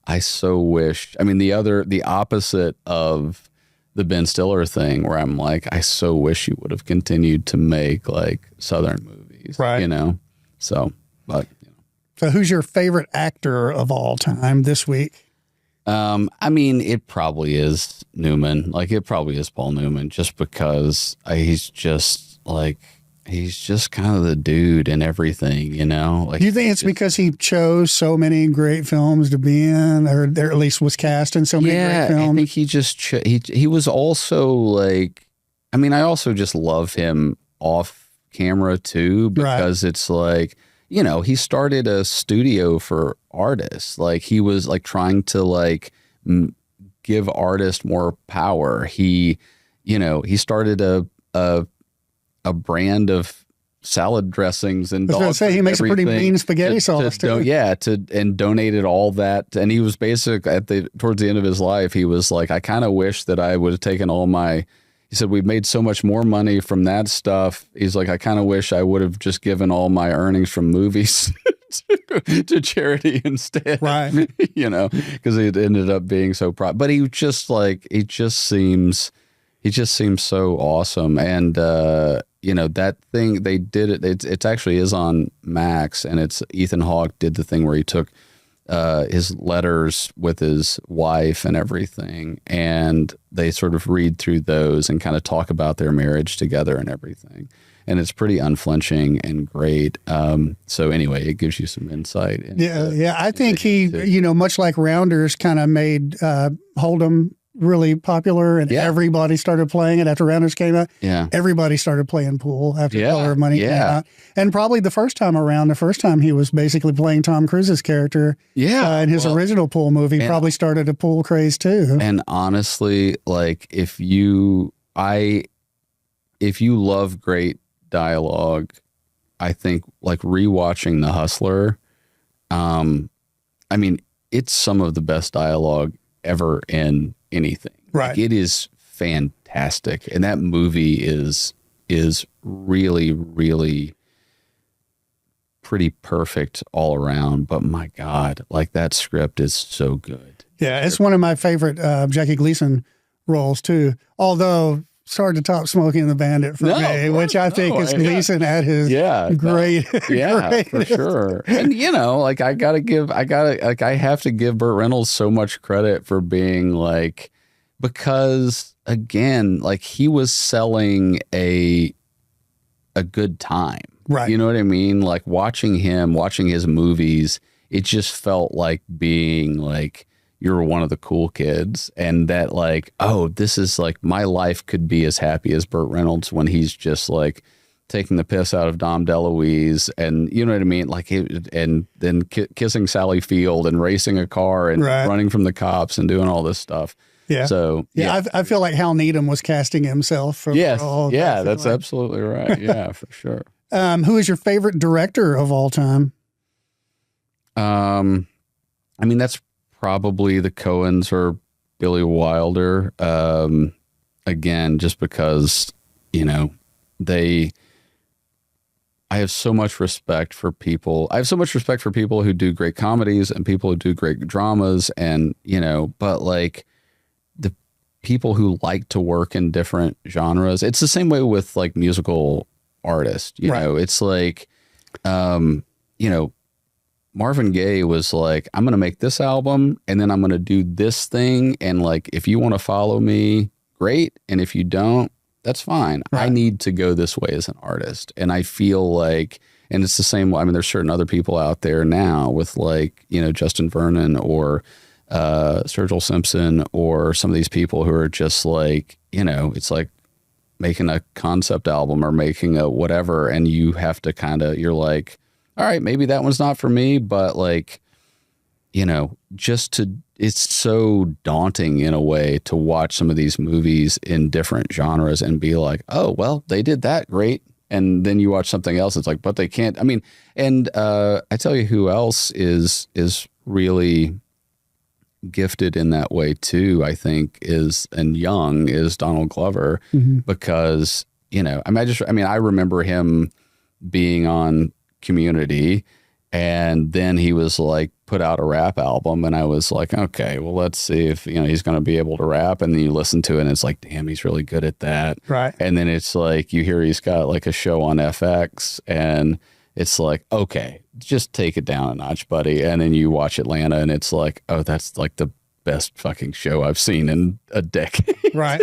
Speaker 2: I so wish, the opposite of the Ben Stiller thing, where I'm like, I so wish you would have continued to make, like, Southern movies,
Speaker 1: right?
Speaker 2: So
Speaker 1: who's your favorite actor of all time this week?
Speaker 2: It probably is Newman. Like, it probably is Paul Newman, just because he's just like, he's just kind of the dude in everything, Like,
Speaker 1: do you think it's because he chose so many great films to be in, or there at least was cast in so many great films?
Speaker 2: I think he just he was also like, I also just love him off camera too, because it's like, he started a studio for artists. Like, he was like trying to like give artists more power. He started a brand of salad dressings and
Speaker 1: I was going to say, he makes a pretty mean spaghetti sauce too.
Speaker 2: And donated all that. And he was towards the end of his life, he was like, I kind of wish that I would have taken he said, we've made so much more money from that stuff. He's like, I kind of wish I would have just given all my earnings from movies to charity instead.
Speaker 1: Right.
Speaker 2: Because it ended up being so but he just seems so awesome. And, that thing, they did it. It actually is on Max, and it's Ethan Hawke did the thing where he took his letters with his wife and everything, and they sort of read through those and kind of talk about their marriage together and everything. And it's pretty unflinching and great. So anyway, it gives you some insight.
Speaker 1: I think he, much like Rounders kind of made Hold'em really popular, and everybody started playing it after Rounders came out.
Speaker 2: Yeah.
Speaker 1: Everybody started playing pool after Color of Money came out. And probably the first time he was basically playing Tom Cruise's character.
Speaker 2: Yeah.
Speaker 1: In his original pool movie, probably started a pool craze too.
Speaker 2: And honestly, like, if you love great dialogue, I think, like, rewatching The Hustler, it's some of the best dialogue ever in anything.
Speaker 1: Right.
Speaker 2: Like, it is fantastic. And that movie is really, really pretty perfect all around. But my God, like, that script is so good.
Speaker 1: Yeah, it's one of my favorite Jackie Gleason roles too. Although hard to top Smokey and the Bandit for me, which I think is Gleason at his great.
Speaker 2: For sure. And like I have to give Burt Reynolds so much credit for being like, because again, like he was selling a good time.
Speaker 1: Right.
Speaker 2: You know what I mean? Like watching his movies, it just felt like being like, you're one of the cool kids, and that like, oh, this is like my life could be as happy as Burt Reynolds when he's just like taking the piss out of Dom DeLuise, and you know what I mean? Like, and then kissing Sally Field and racing a car and running from the cops and doing all this stuff.
Speaker 1: Yeah.
Speaker 2: So
Speaker 1: I feel like Hal Needham was casting himself for all.
Speaker 2: Yeah, that's absolutely right. Yeah, for sure.
Speaker 1: Who is your favorite director of all time?
Speaker 2: I mean, that's probably the Coens or Billy Wilder. Again, just because, I have so much respect for people. I have so much respect for people who do great comedies and people who do great dramas, and, but like the people who like to work in different genres. It's the same way with like musical artists, you know, it's like, Marvin Gaye was like, I'm going to make this album and then I'm going to do this thing. And like, if you want to follow me, great. And if you don't, that's fine. I need to go this way as an artist. And I feel like, and it's the same. I mean, there's certain other people out there now with like, Justin Vernon or Sturgill Simpson or some of these people who are just like, it's like making a concept album or making a whatever. And you have to you're like, all right, maybe that one's not for me, but like, it's so daunting in a way to watch some of these movies in different genres and be like, oh, well, they did that great. And then you watch something else. It's like, but they can't. I mean, and I tell you who else is really gifted in that way too, I think and young is Donald Glover, because, I remember him being on Community, and then he was like put out a rap album, and I was like, okay, well, let's see if he's going to be able to rap. And then you listen to it and it's like, damn, he's really good at that,
Speaker 1: right? And
Speaker 2: then it's like you hear he's got like a show on FX, and it's like, okay, just take it down a notch, buddy. And then you watch Atlanta and it's like, oh, that's like the best fucking show I've seen in a decade.
Speaker 1: Right.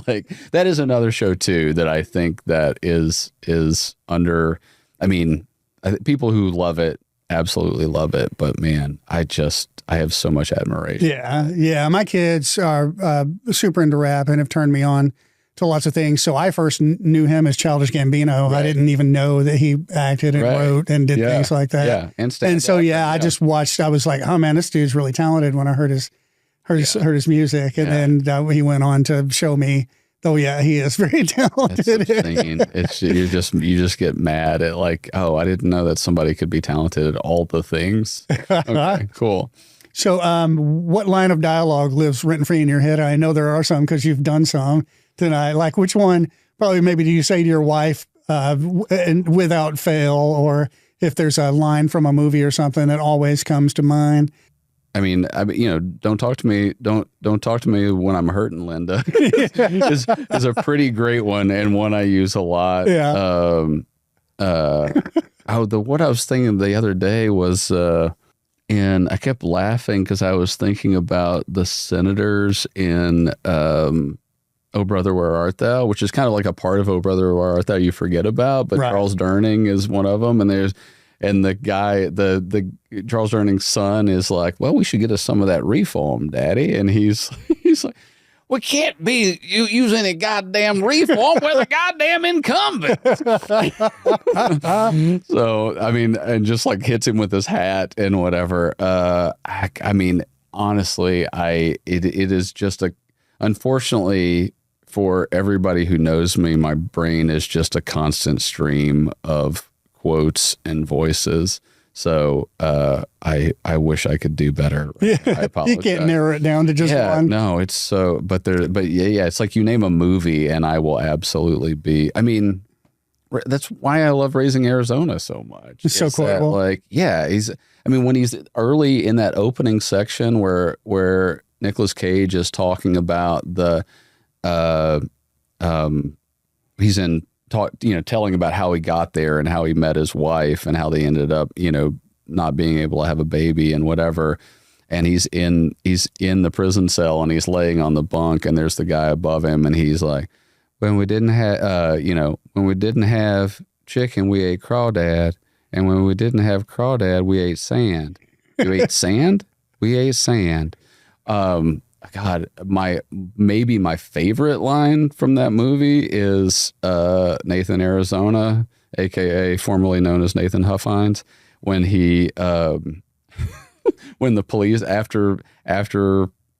Speaker 2: Like that is another show too that I think that is under, people who love it absolutely love it, but man, I have so much admiration.
Speaker 1: Yeah. My kids are super into rap and have turned me on to lots of things. So I first knew him as Childish Gambino. I didn't even know that he acted and wrote and did things like that.
Speaker 2: Yeah,
Speaker 1: and so I just watched. I was like, oh man, this dude's really talented when I heard his music, and then he went on to show me. Oh yeah, he is very talented.
Speaker 2: It's you just get mad at like, oh, I didn't know that somebody could be talented at all the things. Okay, cool.
Speaker 1: So, what line of dialogue lives rent free in your head? I know there are some because you've done some tonight. Like, which one? Probably, maybe do you say to your wife without fail, or if there's a line from a movie or something that always comes to mind?
Speaker 2: Don't talk to me. Don't talk to me when I'm hurting, Linda. is a pretty great one and one I use a lot.
Speaker 1: Yeah.
Speaker 2: What I was thinking the other day was, and I kept laughing because I was thinking about the senators in Oh Brother, Where Art Thou, which is kind of like a part of Oh Brother, Where Art Thou you forget about, but Charles Durning is one of them, and the guy, the Charles Durning's son is like, well, we should get us some of that reform, Daddy. And he's like, we can't be using any goddamn reform. We're the goddamn incumbent. So, and just like hits him with his hat and whatever. Honestly, it is just unfortunately for everybody who knows me, my brain is just a constant stream of quotes and voices. So I wish I could do better. I apologize.
Speaker 1: You can't narrow it down to just one.
Speaker 2: No, it's so, but it's like you name a movie and I will absolutely be, that's why I love Raising Arizona so much.
Speaker 1: It's so cool.
Speaker 2: When he's early in that opening section where Nicolas Cage is talking about the he's in telling about how he got there and how he met his wife and how they ended up, not being able to have a baby and whatever. And he's in the prison cell and he's laying on the bunk and there's the guy above him and he's like, when we didn't have, chicken, we ate crawdad. And when we didn't have crawdad, we ate sand. You ate sand? We ate sand. God, maybe my favorite line from that movie is Nathan Arizona, aka formerly known as Nathan Huffines, when he when the police after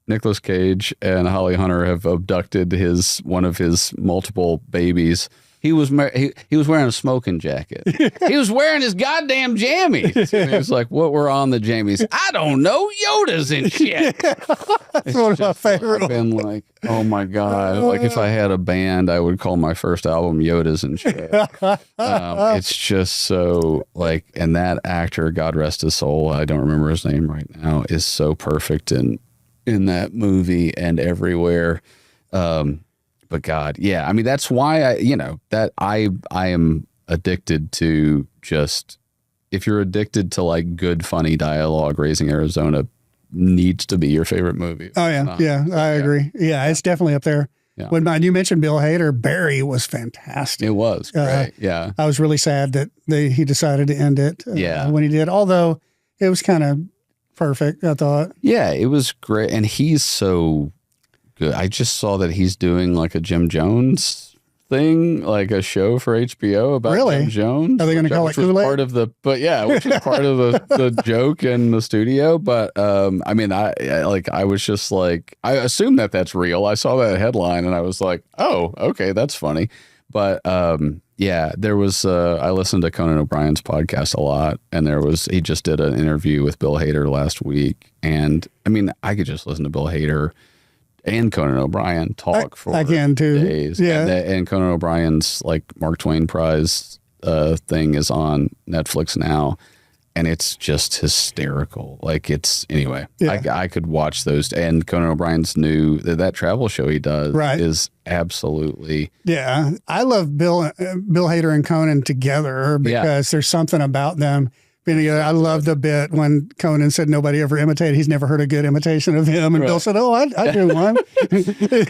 Speaker 2: Nicolas Cage and Holly Hunter have abducted one of his multiple babies. He was wearing a smoking jacket. He was wearing his goddamn jammies. And he was like, "What were on the jammies? I don't know. Yodas and shit."
Speaker 1: That's one of my favorite.
Speaker 2: I've been like, "Oh my god!" Like if I had a band, I would call my first album "Yodas and shit." It's just so like, and that actor, God rest his soul, I don't remember his name right now, is so perfect in that movie and everywhere. But God, yeah, I mean, that's why I am addicted to just, if you're addicted to like good, funny dialogue, Raising Arizona needs to be your favorite movie.
Speaker 1: Oh yeah. I agree. Yeah. It's definitely up there.
Speaker 2: Yeah.
Speaker 1: When you mentioned Bill Hader, Barry was fantastic.
Speaker 2: It was great. Yeah.
Speaker 1: I was really sad that he decided to end it when he did, although it was kind of perfect, I thought.
Speaker 2: Yeah, it was great. And he's so good. I just saw that he's doing like a Jim Jones thing, like a show for HBO about Jim Jones.
Speaker 1: Are they going to call it Kool-Aid?
Speaker 2: Part of the, but yeah, which is part of the joke in the studio. But I mean, I was just like, I assumed that that's real. I saw that headline and I was like, oh, okay, that's funny. But yeah, there was, I listened to Conan O'Brien's podcast a lot, and he just did an interview with Bill Hader last week. And I mean, I could just listen to Bill Hader and Conan O'Brien talk for days.
Speaker 1: Yeah.
Speaker 2: And Conan O'Brien's like Mark Twain Prize thing is on Netflix now. And it's just hysterical. Like anyway, I could watch those. And Conan O'Brien's that travel show he does is absolutely.
Speaker 1: Yeah. I love Bill Hader and Conan together because there's something about them. I love the bit when Conan said nobody ever imitated. He's never heard a good imitation of him. And Bill said, oh, I do one.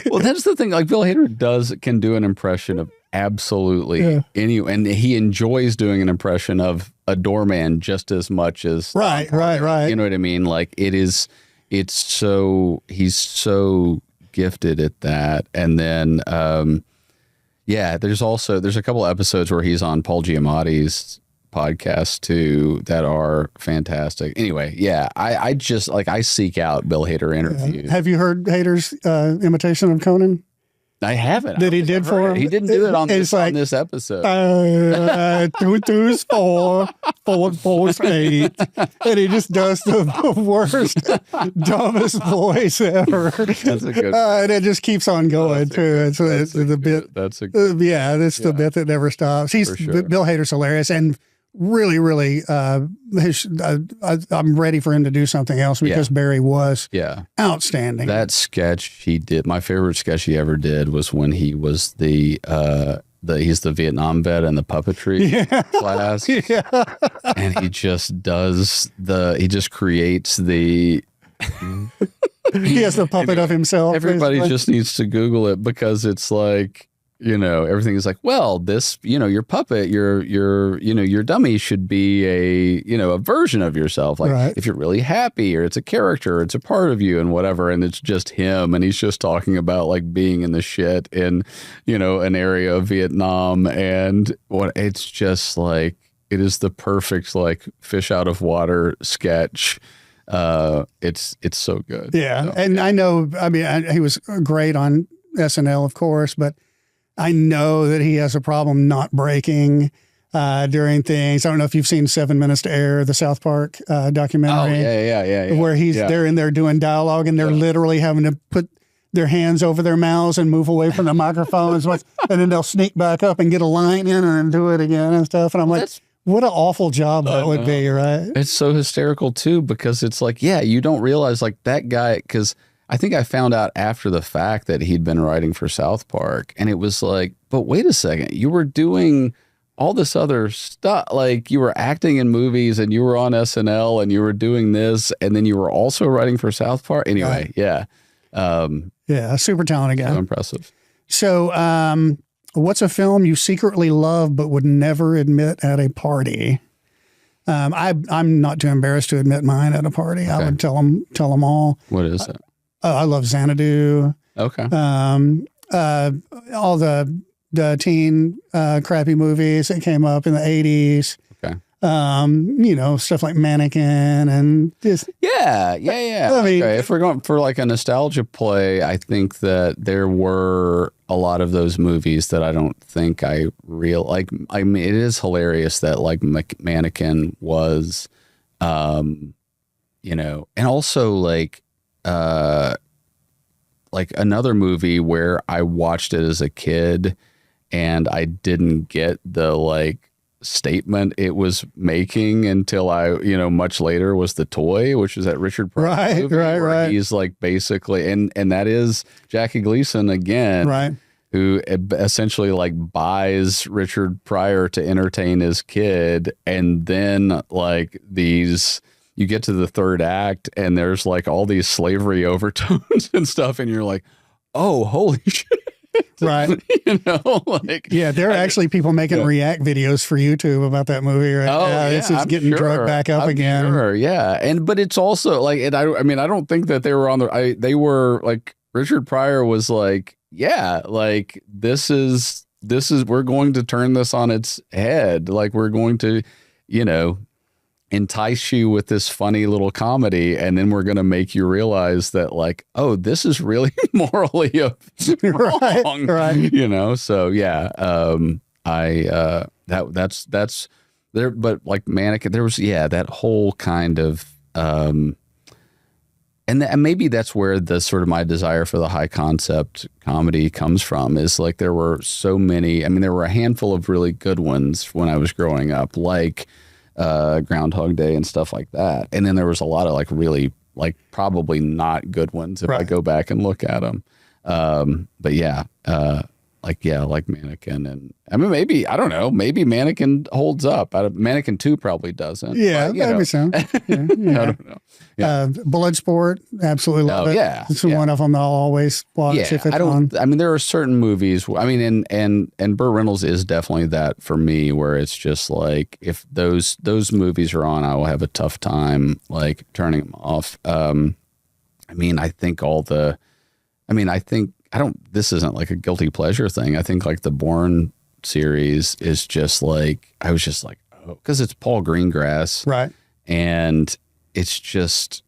Speaker 2: Well, that's the thing. Like Bill Hader can do an impression of absolutely anyone. And he enjoys doing an impression of a doorman just as much as.
Speaker 1: Right.
Speaker 2: You know what I mean? Like he's so gifted at that. And then, there's a couple episodes where he's on Paul Giamatti's podcasts too that are fantastic. Anyway, I just like, I seek out Bill Hader interviews.
Speaker 1: Have you heard Hader's imitation of Conan?
Speaker 2: I haven't.
Speaker 1: That he did for him?
Speaker 2: He didn't do it on this episode.
Speaker 1: 2 2's 4, 4 4's 8. And he just does the worst, dumbest voice ever.
Speaker 2: That's a good
Speaker 1: and it just keeps on going, too. It's the bit.
Speaker 2: That's a good
Speaker 1: that's the bit that never stops. Bill Hader's hilarious. And really, really, I'm ready for him to do something else because Barry was outstanding.
Speaker 2: That sketch he did, my favorite sketch he ever did was when he was he's the Vietnam vet in the puppetry class. Yeah. And he just creates the
Speaker 1: he has the puppet of himself.
Speaker 2: Everybody just needs to Google it because it's like, everything is like, well, this, your puppet, your dummy should be a version of yourself. Like if you're really happy or it's a character, or it's a part of you and whatever. And it's just him. And he's just talking about like being in the shit in, an area of Vietnam. And it's just like, it is the perfect, like fish out of water sketch. It's so good.
Speaker 1: Yeah.
Speaker 2: So,
Speaker 1: and I know, he was great on SNL, of course, but I know that he has a problem not breaking during things. I don't know if you've seen 7 Minutes to Air, the South Park documentary.
Speaker 2: Oh, yeah.
Speaker 1: Where they're in there doing dialogue and they're literally having to put their hands over their mouths and move away from the microphones. And then they'll sneak back up and get a line in and do it again and stuff. And I'm like, what an awful job that would be, right?
Speaker 2: It's so hysterical, too, because it's like, you don't realize like that guy, because I think I found out after the fact that he'd been writing for South Park, and it was like, but wait a second, you were doing all this other stuff. Like you were acting in movies and you were on SNL and you were doing this, and then you were also writing for South Park. Anyway, yeah.
Speaker 1: Super talented guy.
Speaker 2: So impressive.
Speaker 1: So, what's a film you secretly love but would never admit at a party? I'm not too embarrassed to admit mine at a party. Okay. I would tell them all.
Speaker 2: What is it?
Speaker 1: I love Xanadu.
Speaker 2: Okay.
Speaker 1: All the teen crappy movies that came up in the 80s.
Speaker 2: Okay.
Speaker 1: Stuff like Mannequin and just.
Speaker 2: Yeah. I mean, okay. If we're going for like a nostalgia play, I think that there were a lot of those movies that I don't think I like. I mean, it is hilarious that like Mannequin was, and also like another movie where I watched it as a kid and I didn't get the like statement it was making until I, much later, was The Toy, which is that Richard Pryor movie where he's like basically, and that is Jackie Gleason again,
Speaker 1: right,
Speaker 2: who essentially like buys Richard Pryor to entertain his kid, and then like you get to the third act and there's like all these slavery overtones and stuff, and you're like, oh, holy shit.
Speaker 1: Right. There are actually people making react videos for YouTube about that movie right now. It's just getting drugged back up again.
Speaker 2: Sure, yeah. But it's also like, I don't think that they were they were like, Richard Pryor was like, yeah, like this is, we're going to turn this on its head. Like we're going to, entice you with this funny little comedy, and then we're going to make you realize that like, oh, this is really morally wrong, right. So yeah, that's there, but like Mannequin, there was, that whole kind of, and maybe that's where the sort of my desire for the high concept comedy comes from, is like, there were so many, there were a handful of really good ones when I was growing up, like, Groundhog Day and stuff like that. And then there was a lot of like really like probably not good ones if I go back and look at them. But yeah, like Mannequin, and maybe, I don't know, maybe Mannequin holds up. Mannequin 2 probably doesn't.
Speaker 1: Yeah, maybe so. Yeah.
Speaker 2: I don't know. Yeah.
Speaker 1: Bloodsport, absolutely love it.
Speaker 2: Yeah,
Speaker 1: it's one of them I'll always watch if it's on.
Speaker 2: There are certain movies. And Burt Reynolds is definitely that for me, where it's just like, if those movies are on, I will have a tough time like turning them off. I think this isn't like a guilty pleasure thing. I think like the Bourne series is just like, I was just like, oh, because it's Paul Greengrass.
Speaker 1: Right.
Speaker 2: And it's just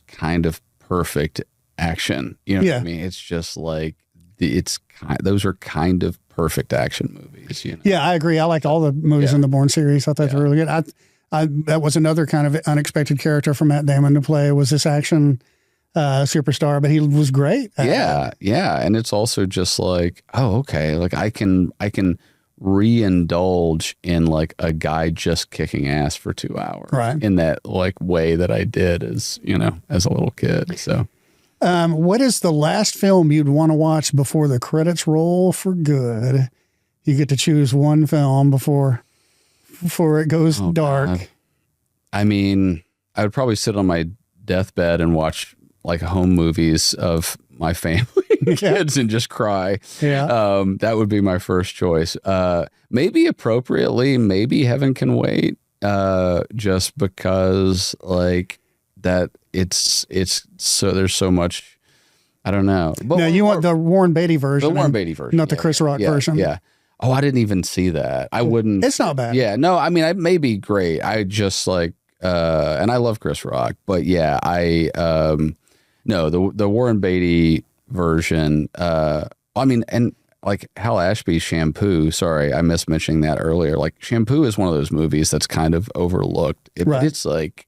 Speaker 2: kind of perfect action. You know what I mean? It's just like, those are kind of perfect action movies.
Speaker 1: Yeah, I agree. I liked all the movies in the Bourne series. I thought they were really good. That was another kind of unexpected character for Matt Damon to play, was this action superstar, but he was great.
Speaker 2: Yeah. And it's also just like, oh, okay. Like I can re-indulge in like a guy just kicking ass for 2 hours,
Speaker 1: right,
Speaker 2: in that like way that I did as a little kid. So
Speaker 1: what is the last film you'd want to watch before the credits roll for good? You get to choose one film before it goes dark.
Speaker 2: God. I would probably sit on my deathbed and watch like home movies of my family and kids and just cry.
Speaker 1: Yeah.
Speaker 2: That would be my first choice. Maybe appropriately, maybe Heaven Can Wait, just because like that it's so, there's so much, I don't know. But
Speaker 1: no, you want the Warren Beatty version.
Speaker 2: The Warren Beatty version.
Speaker 1: Not the Chris Rock version.
Speaker 2: Yeah. Oh, I didn't even see that. I wouldn't.
Speaker 1: It's not bad.
Speaker 2: Yeah. No, it may be great. I just like, and I love Chris Rock, but yeah, no, the Warren Beatty version, and like Hal Ashby's Shampoo, sorry, I missed mentioning that earlier. Like Shampoo is one of those movies that's kind of overlooked. But it's like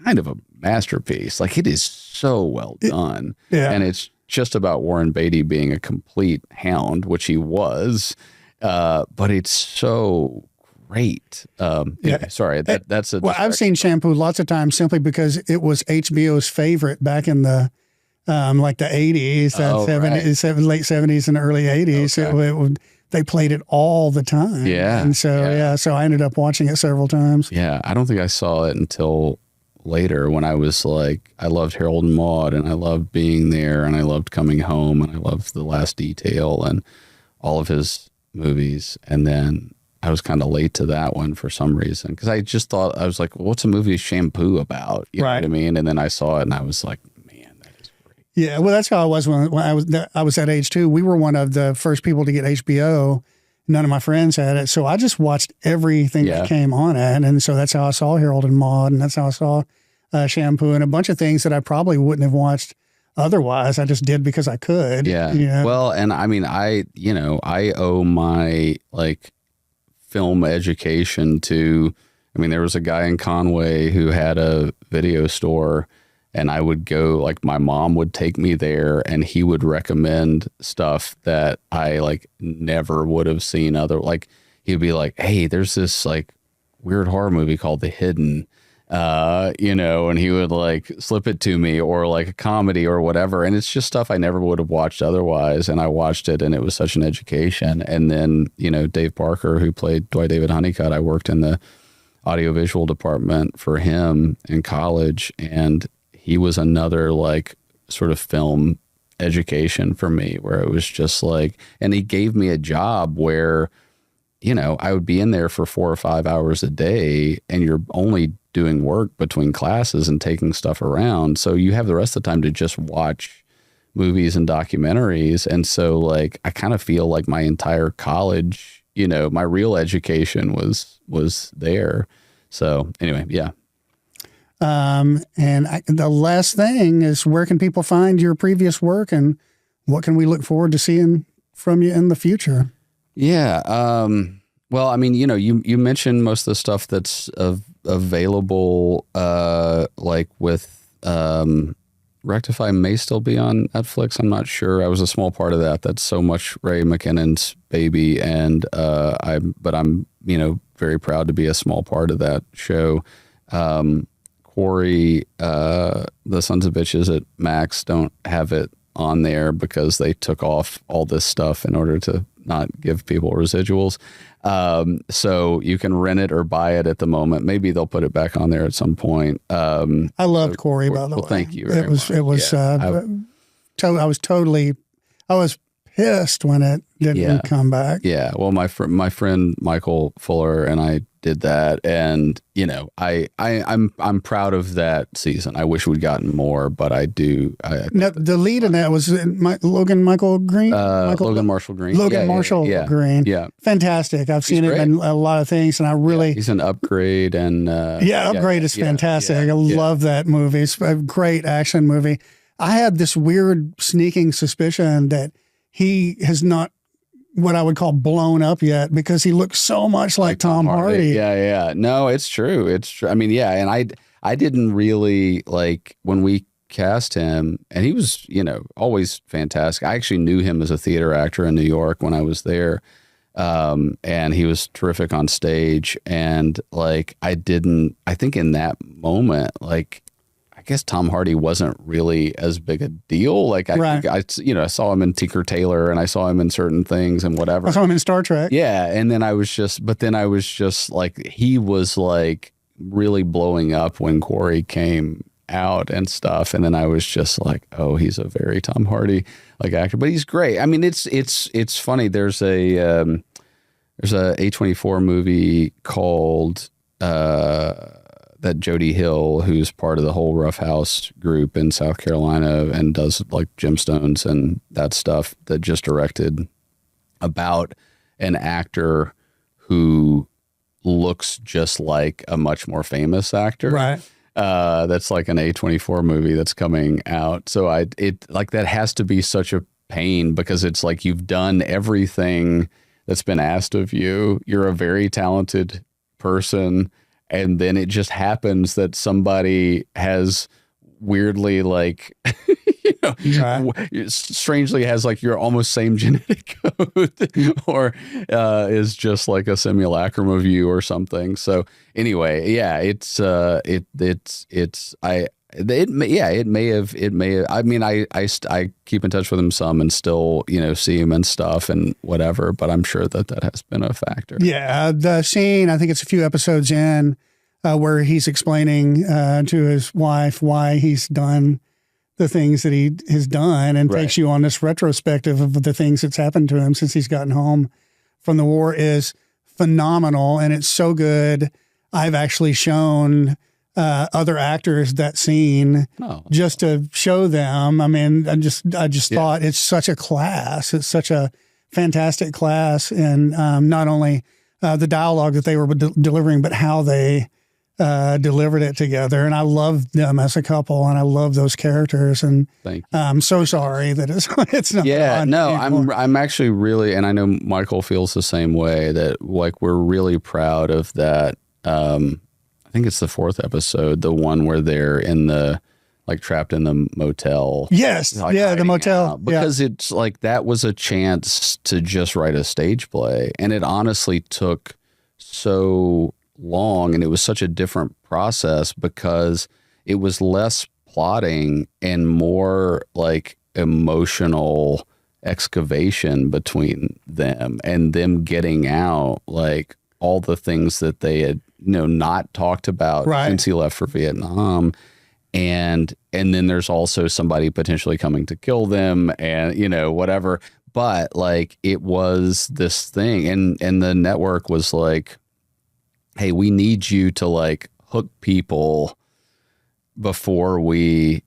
Speaker 2: kind of a masterpiece. Like it is so well done. And it's just about Warren Beatty being a complete hound, which he was. But it's so great. Sorry, that's a.
Speaker 1: Well, I've seen Shampoo lots of times simply because it was HBO's favorite back in the like the 80s, late 70s and early 80s.
Speaker 2: Okay.
Speaker 1: They played it all the time.
Speaker 2: Yeah.
Speaker 1: And so, so I ended up watching it several times.
Speaker 2: Yeah. I don't think I saw it until later when I was like, I loved Harold and Maude and I loved being there and I loved Coming Home and I loved The Last Detail and all of his movies. And then I was kind of late to that one for some reason because I just thought, I was like, well, what's a movie Shampoo about? You know what I mean? And then I saw it and I was like, man, that is great.
Speaker 1: Yeah, well, that's how I was when I was that age too. We were one of the first people to get HBO. None of my friends had it. So I just watched everything that came on it. And so that's how I saw Harold and Maude and that's how I saw Shampoo and a bunch of things that I probably wouldn't have watched otherwise. I just did because I could.
Speaker 2: Yeah.
Speaker 1: You know?
Speaker 2: Well, and I mean, I owe my like film education to, I mean, there was a guy in Conway who had a video store and I would go, like my mom would take me there and he would recommend stuff that I like never would have seen like he'd be like, hey, there's this like weird horror movie called The Hidden, and he would like slip it to me or like a comedy or whatever. And it's just stuff I never would have watched otherwise. And I watched it and it was such an education. And then, Dave Parker, who played Dwight David Honeycutt, I worked in the audiovisual department for him in college. And he was another like sort of film education for me where it was just like, and he gave me a job where, I would be in there for 4 or 5 hours a day and you're only doing work between classes and taking stuff around. So you have the rest of the time to just watch movies and documentaries. And so like, I kind of feel like my entire college, my real education was there. So anyway, yeah.
Speaker 1: And the last thing is, where can people find your previous work and what can we look forward to seeing from you in the future? Yeah.
Speaker 2: Well, I mean, you mentioned most of the stuff that's available, like with Rectify may still be on Netflix. I'm not sure. I was a small part of that. That's so much Ray McKinnon's baby. And I'm very proud to be a small part of that show. Quarry, the Sons of Bitches at Max don't have it on there because they took off all this stuff in order to not give people residuals. So you can rent it or buy it at the moment. Maybe they'll put it back on there at some point. I
Speaker 1: loved Quarry, by the way.
Speaker 2: Well, thank you.
Speaker 1: It was. I was pissed when it didn't come back.
Speaker 2: Yeah. Well, my friend Michael Fuller and I did that, and I'm proud of that season. I wish we'd gotten more, but I do.
Speaker 1: Now, the lead in that was Logan Marshall Green.
Speaker 2: Logan Marshall Green.
Speaker 1: Green.
Speaker 2: Yeah,
Speaker 1: fantastic. I've seen him in a lot of things, and I really
Speaker 2: he's an Upgrade, and
Speaker 1: Upgrade is fantastic. I love that movie. It's a great action movie. I had this weird sneaking suspicion that he has not what I would call blown up yet because he looks so much like Tom Hardy.
Speaker 2: Yeah. No, it's true. It's true. I mean, yeah. And I didn't really like when we cast him, and he was, always fantastic. I actually knew him as a theater actor in New York when I was there. And he was terrific on stage. And like, I think in that moment, like, I guess Tom Hardy wasn't really as big a deal. Like I saw him in Tinker Tailor and I saw him in certain things and whatever.
Speaker 1: I saw him in Star Trek.
Speaker 2: Yeah. And then I was just like, he was like really blowing up when Quarry came out and stuff. And then I was just like, oh, he's a very Tom Hardy like actor, but he's great. I mean, it's funny. There's a A24 movie called, that Jody Hill, who's part of the whole Rough House group in South Carolina and does like Gemstones and that stuff, that just directed about an actor who looks just like a much more famous actor.
Speaker 1: Right.
Speaker 2: That's like an A24 movie that's coming out. So that has to be such a pain because it's like you've done everything that's been asked of you. You're a very talented person. And then it just happens that somebody has weirdly like, strangely has like your almost same genetic code or is just like a simulacrum of you or something. So anyway, yeah, it may have. I mean, I keep in touch with him some and still, see him and stuff and whatever. But I'm sure that has been a factor.
Speaker 1: Yeah, the scene, I think it's a few episodes in, where he's explaining to his wife why he's done the things that he has done, and takes you on this retrospective of the things that's happened to him since he's gotten home from the war, is phenomenal. And it's so good. I've actually shown other actors that scene just to show them. I mean, I just thought it's such a class. It's such a fantastic class. And not only the dialogue that they were delivering, but how they delivered it together. And I love them as a couple, and I love those characters. And I'm so sorry that it's not.
Speaker 2: Yeah, no, I'm actually really, and I know Michael feels the same way, that like we're really proud of that. I think it's the 4th episode, the one where they're trapped in the motel.
Speaker 1: Yes. The motel.
Speaker 2: Because it's like, that was a chance to just write a stage play. And it honestly took so long, and it was such a different process because it was less plotting and more like emotional excavation between them and them getting out like all the things that they had not talked about since he left for Vietnam. And then there's also somebody potentially coming to kill them and, whatever. But like, it was this thing, and the network was like, hey, we need you to like hook people before we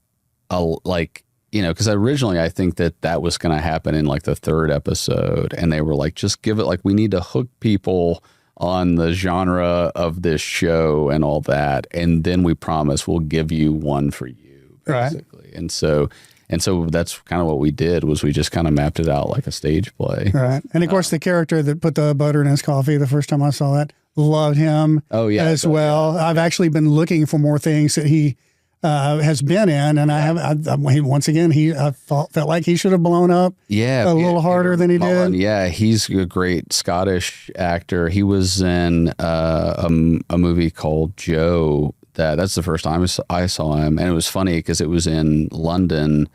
Speaker 2: because originally I think that was going to happen in like the 3rd episode. And they were like, just give it, like, we need to hook people on the genre of this show and all that. And then we promise we'll give you one for you, basically. Right. And so that's kind of what we did, was we just kind of mapped it out like a stage play. Right.
Speaker 1: And of course, the character that put the butter in his coffee, the first time I saw that, loved him as well. I've actually been looking for more things that he has been in, and I felt like he should have blown up a little harder than he did.
Speaker 2: Yeah, he's a great Scottish actor. He was in a movie called Joe. That's the first time I saw him, and it was funny because it was in London,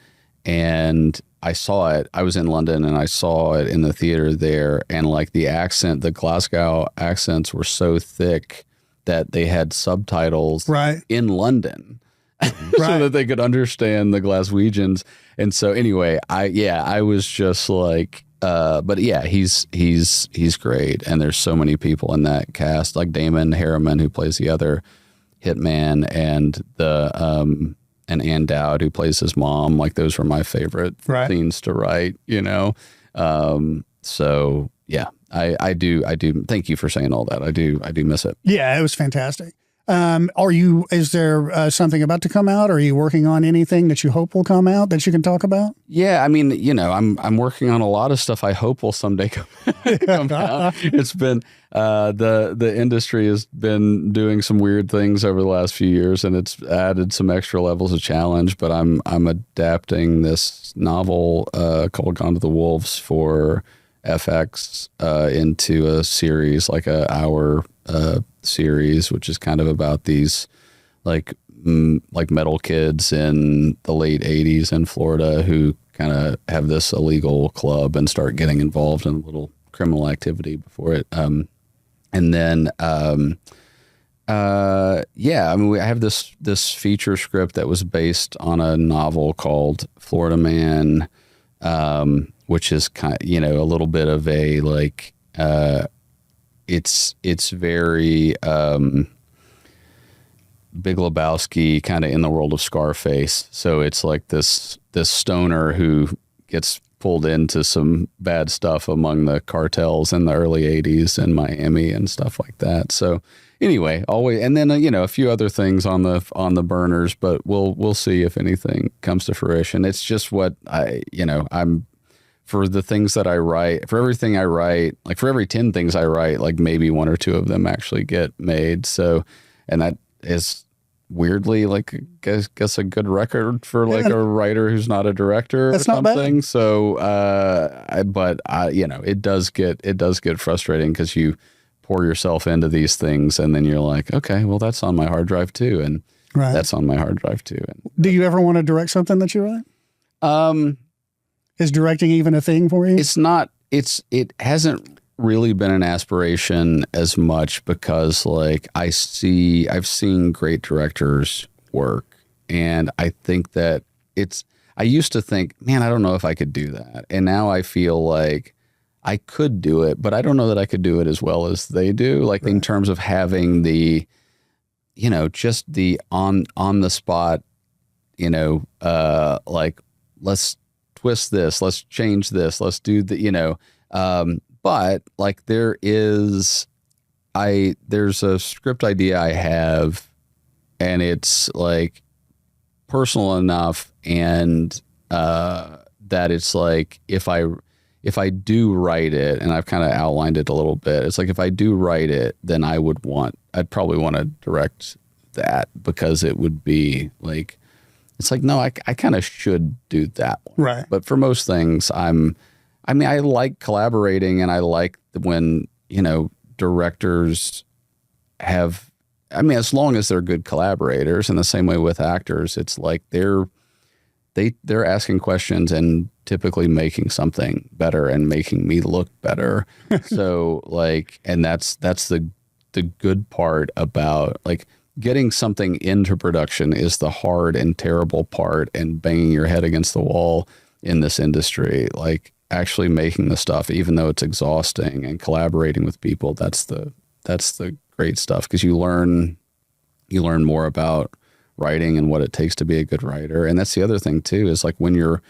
Speaker 2: and I saw it. I was in London, and I saw it in the theater there, and like the Glasgow accents were so thick that they had subtitles in London. So that they could understand the Glaswegians. And so anyway, I was just like, but yeah, he's great. And there's so many people in that cast, like Damon Harriman, who plays the other hitman, and and Ann Dowd, who plays his mom. Like, those were my favorite scenes to write, so yeah, I do. Thank you for saying all that. I do miss it.
Speaker 1: Yeah, it was fantastic. Is there something about to come out? Are you working on anything that you hope will come out that you can talk about?
Speaker 2: Yeah, I mean, I'm working on a lot of stuff I hope will someday come out. It's been the industry has been doing some weird things over the last few years, and it's added some extra levels of challenge. But I'm adapting this novel called Gone to the Wolves for FX into a series, like a hour series, which is kind of about these like metal kids in the late 80s in Florida who kind of have this illegal club and start getting involved in a little criminal activity before it. And then, I mean, I have this feature script that was based on a novel called Florida Man, which is kind of, a little bit of a like, it's very Big Lebowski, kind of in the world of Scarface. So it's like this stoner who gets pulled into some bad stuff among the cartels in the early 80s in Miami and stuff like that. So anyway, always, and then a few other things on the burners, but we'll see if anything comes to fruition. It's just what I'm. For the things that I write, for everything I write, like for every 10 things I write, like maybe 1 or 2 of them actually get made. So, and that is weirdly like, I guess a good record for like a writer who's not a director or something. Not bad. So, it does get frustrating because you pour yourself into these things and then you're like, okay, well that's on my hard drive too. And
Speaker 1: Right.
Speaker 2: That's on my hard drive too.
Speaker 1: Do you ever want to direct something that you write? Is directing even a thing for you?
Speaker 2: It's not. It hasn't really been an aspiration as much because like I've seen great directors work, and I think that I used to think, man, I don't know if I could do that, and now I feel like I could do it, but I don't know that I could do it as well as they do. Like in terms of having the, just the on the spot, like let's twist this, let's change this, let's do the, but like there's a script idea I have, and it's like personal enough, and that it's like if I do write it, and I've kind of outlined it a little bit, it's like if I do write it, then I'd probably want to direct that, because it would be like, it's like, no, I kind of should do that one.
Speaker 1: Right.
Speaker 2: But for most things, I like collaborating, and I like when, directors have, as long as they're good collaborators, in the same way with actors, it's like they're asking questions and typically making something better and making me look better. So like, and that's the good part about like getting something into production is the hard and terrible part, and banging your head against the wall in this industry. Like actually making the stuff, even though it's exhausting, and collaborating with people, that's the great stuff, because you learn more about writing and what it takes to be a good writer. And that's the other thing too, is like when you're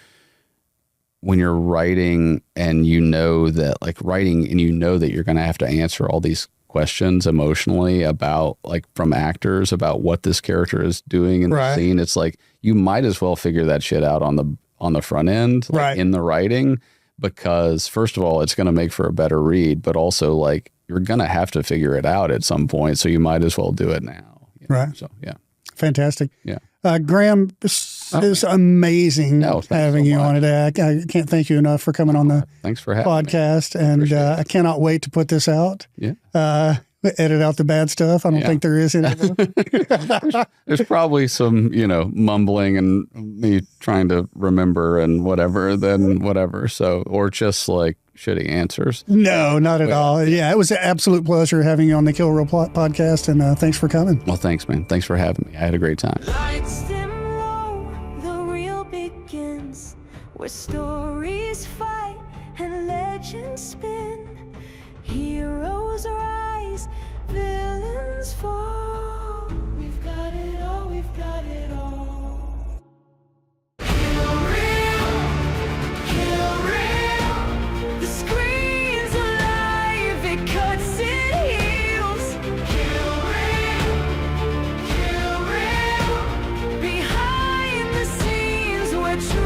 Speaker 2: writing, and that you're going to have to answer all these questions emotionally about, like, from actors about what this character is doing in the scene. It's like, you might as well figure that shit out on the front end, like in the writing, because first of all, it's going to make for a better read, but also like you're going to have to figure it out at some point. So you might as well do it now.
Speaker 1: Right.
Speaker 2: So, yeah.
Speaker 1: Fantastic.
Speaker 2: Yeah.
Speaker 1: Graham, this is amazing having you on today. I can't thank you enough for coming on the
Speaker 2: thanks for having
Speaker 1: podcast. And I cannot wait to put this out.
Speaker 2: Yeah.
Speaker 1: Edit out the bad stuff. I don't think there is any.
Speaker 2: There's probably some, mumbling and me trying to remember and whatever. So, or just like shitty answers.
Speaker 1: No, not at all. Yeah, it was an absolute pleasure having you on the Kill Real podcast, and thanks for coming.
Speaker 2: Well, thanks, man. Thanks for having me. I had a great time.
Speaker 3: Lights dim low, the real begins, where stories fight and legends spin. Heroes rise, villains fall. We've got it all, we've got it all. Kill real, kill real. The screen's alive, it cuts, it heals. Kill real, kill real. Behind the scenes, we're true.